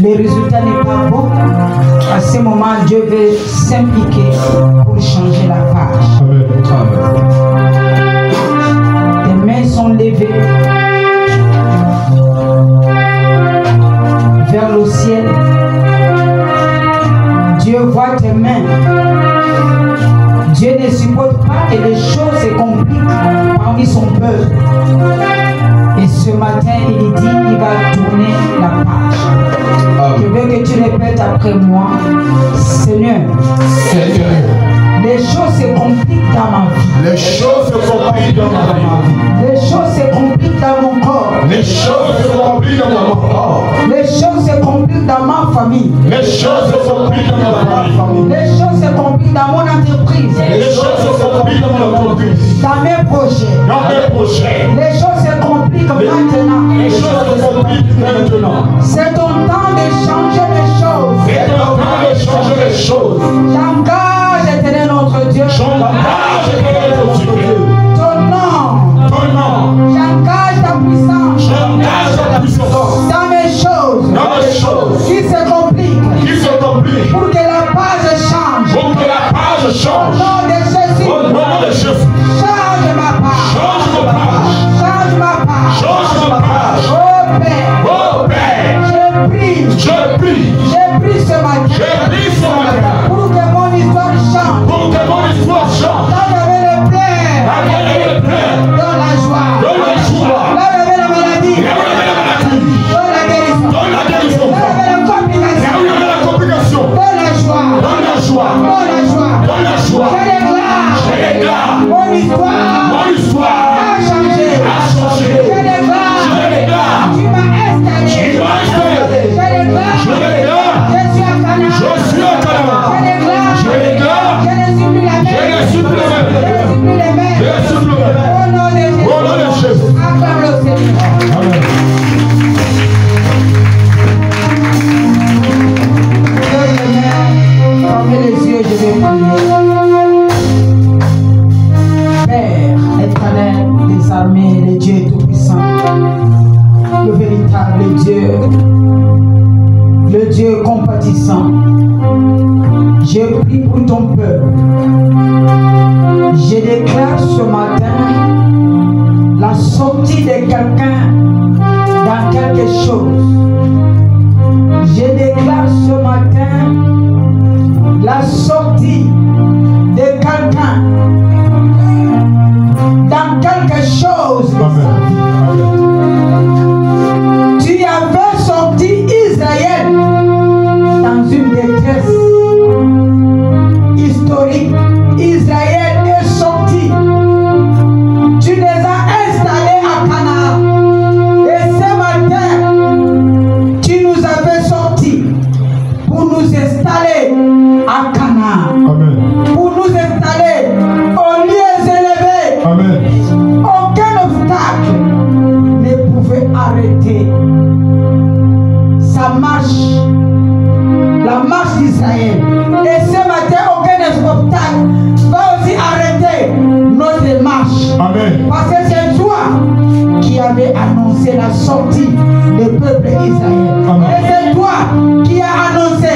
Le résultat n'est pas bon. À ce moment, Dieu veut s'impliquer pour changer la page. Tes mains sont levées vers le ciel. Dieu voit tes mains. Dieu ne supporte pas que les choses se compliquent parmi son peuple. Et ce matin, il dit, il va tourner la page. Je veux que tu répètes après moi. Seigneur, les choses se compliquent dans ma vie. Les choses se compliquent dans ma vie. Les choses se compliquent dans mon corps. Les choses se compliquent dans mon corps. Les choses se compliquent dans ma famille. Les choses se compliquent dans ma famille. Les choses se compliquent dans mon entreprise. Les choses se compliquent dans mon entreprise. Dans mes projets. Dans mes projets. Les choses se compliquent maintenant. Les choses se compliquent maintenant. C'est ton temps de changer les choses. C'est ton temps de changer les choses. J'engage éternel notre Dieu. J'engage éternel notre Dieu. Ton nom. Ton nom. J'engage ta puissance. J'engage ta puissance. Dans mes choses. Dans les choses. Qui se compliquent. Qui se compliquent. Pour que la page change. Pour que la page Au change. nom de Jésus. Au nom de Jésus. Change ma page. Change ma page. Change ma page. Change ma page. Oh Père. Oh Père. Je prie. Je prie. Je prie ce matin. Je prie ce matin. Pour que mon histoire change. Pour que mon histoire change. Là où il y avait les pleurs. Là où il y avait les pleurs. Dans la joie. Dans la joie. Là où il y avait la maladie. Là où il y avait la maladie. Dans la guérison. Dans la guérison. Là où il y avait la Là complication. où il y avait la complication. Dans la joie. Dans la joie. Dans la joie. Dans la joie. Je déclare. Je déclare. Mon histoire. Mon histoire A changé. a changé. Je déclare. Je déclare. Tu m'as installé. Tu m'as installé. Je déclare. Je déclare. Je suis à Canaan. redoutable Dieu, le Dieu compatissant, je prie pour ton peuple. Je déclare ce matin la sortie de quelqu'un dans quelque chose. Je déclare ce matin la sortie de quelqu'un dans quelque chose. Tu avais sorti Israël dans une détresse historique. Israël est sorti. Tu les as installés à Canaan. Et ce matin, tu nous avais sortis pour nous installer à Canaan. Pour nous installer aux lieux élevés. Amen. Aucun obstacle ne pouvait arrêter sa marche, la marche d'Israël. Et ce matin, aucun obstacle va aussi arrêter notre marche. Amen. Parce que c'est toi qui avais annoncé la sortie du peuple d'Israël. Et c'est toi qui as annoncé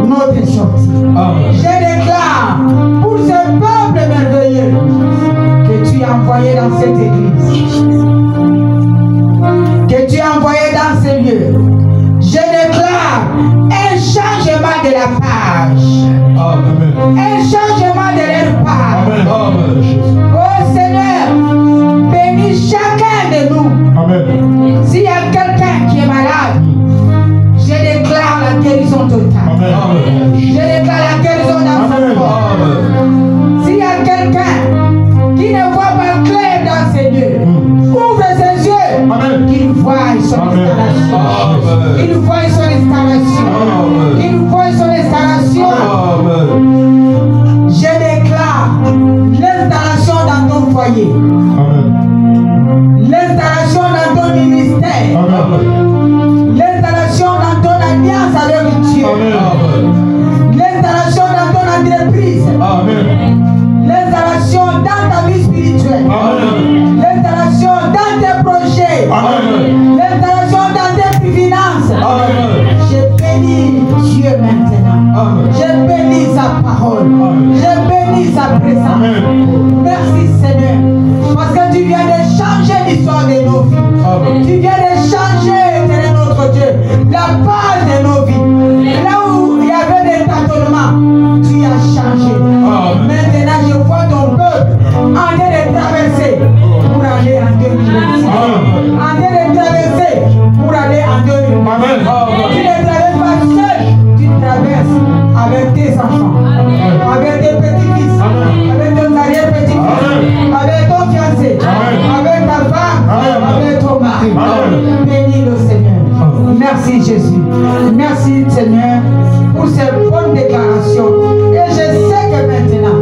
notre sortie. Amen. Je déclare pour ce peuple merveilleux que tu as envoyé dans cette église, que tu as envoyé dans ces lieux. Je déclare un changement de la page. Amen. Un changement de leur page. Amen. Oh Seigneur, bénis chacun de nous. Amen. S'il y a quelqu'un qui est malade, je déclare la guérison totale. Amen. Je déclare la guérison dans son corps. S'il y a quelqu'un qui ne voit pas clair dans ses yeux, ouvre ses yeux, Amen. qu'il voie son installation. Qu'il voie son installation. Qu'il voie son installation. Je déclare l'installation dans ton foyer. Amen. L'installation dans ton ministère. Amen. L'installation dans ton alliance avec Dieu. Amen. L'installation dans ton entreprise. Amen. L'installation dans ta vie spirituelle. Amen. L'installation dans tes projets. Amen. L'installation dans tes finances. Amen. Je bénis Dieu maintenant. Amen. Je bénis sa parole. Amen. Je bénis sa présence. Amen. Merci Seigneur. Parce que tu viens de changer l'histoire de nos vies. Amen. Tu viens de changer, Éternel notre Dieu, la base de nos vies. Là où il y avait des tâtonnements, tu as changé. Amen. Maintenant, je vois ton peuple en train de traverser pour aller en 2026. Amen. En train de traverser pour aller en 2026. Amen. Tu ne traverses pas seul, tu traverses avec tes enfants, avec tes petits-fils, avec ton arrière-petit-fils, avec ton fiancé, avec ta femme, avec ton mari. Bénis le Seigneur. Merci Jésus. Merci Seigneur pour ces bonnes déclarations. Et je sais que maintenant,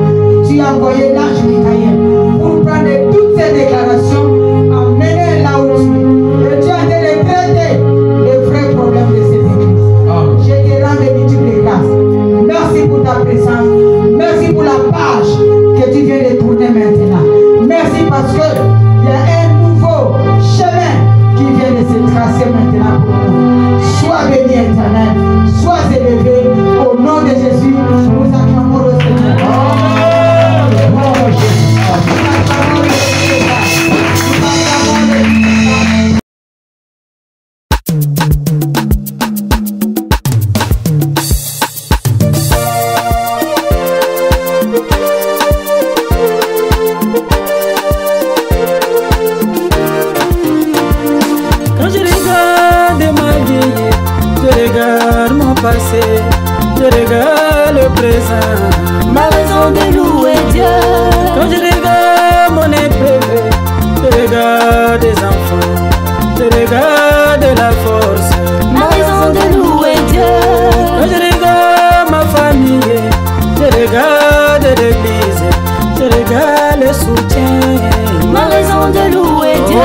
tu as envoyé l'ange Michael pour prendre toutes ces déclarations, emmener là où tu es. Et tu as été de traiter les vrais problèmes de cette église. Je te rends de multiples grâces. Merci pour ta présence. Merci pour la page que tu viens de tourner maintenant. Merci parce que il y a un nouveau chemin qui vient de se tracer maintenant pour nous. Sois béni éternel, sois élevé au nom de Jésus. Nous acclamons le Seigneur. Oh Jésus. Nous acclamons le Seigneur. Nous acclamons le Seigneur. Quand je regarde ma vie, je regarde mon passé, je regarde le présent, ma raison de louer Dieu. Quand je regarde mon épreuve, je regarde des enfants, je regarde la force, ma raison de louer Dieu. Quand je regarde ma famille, je regarde l'église, je regarde le soutien, ma raison de louer Dieu.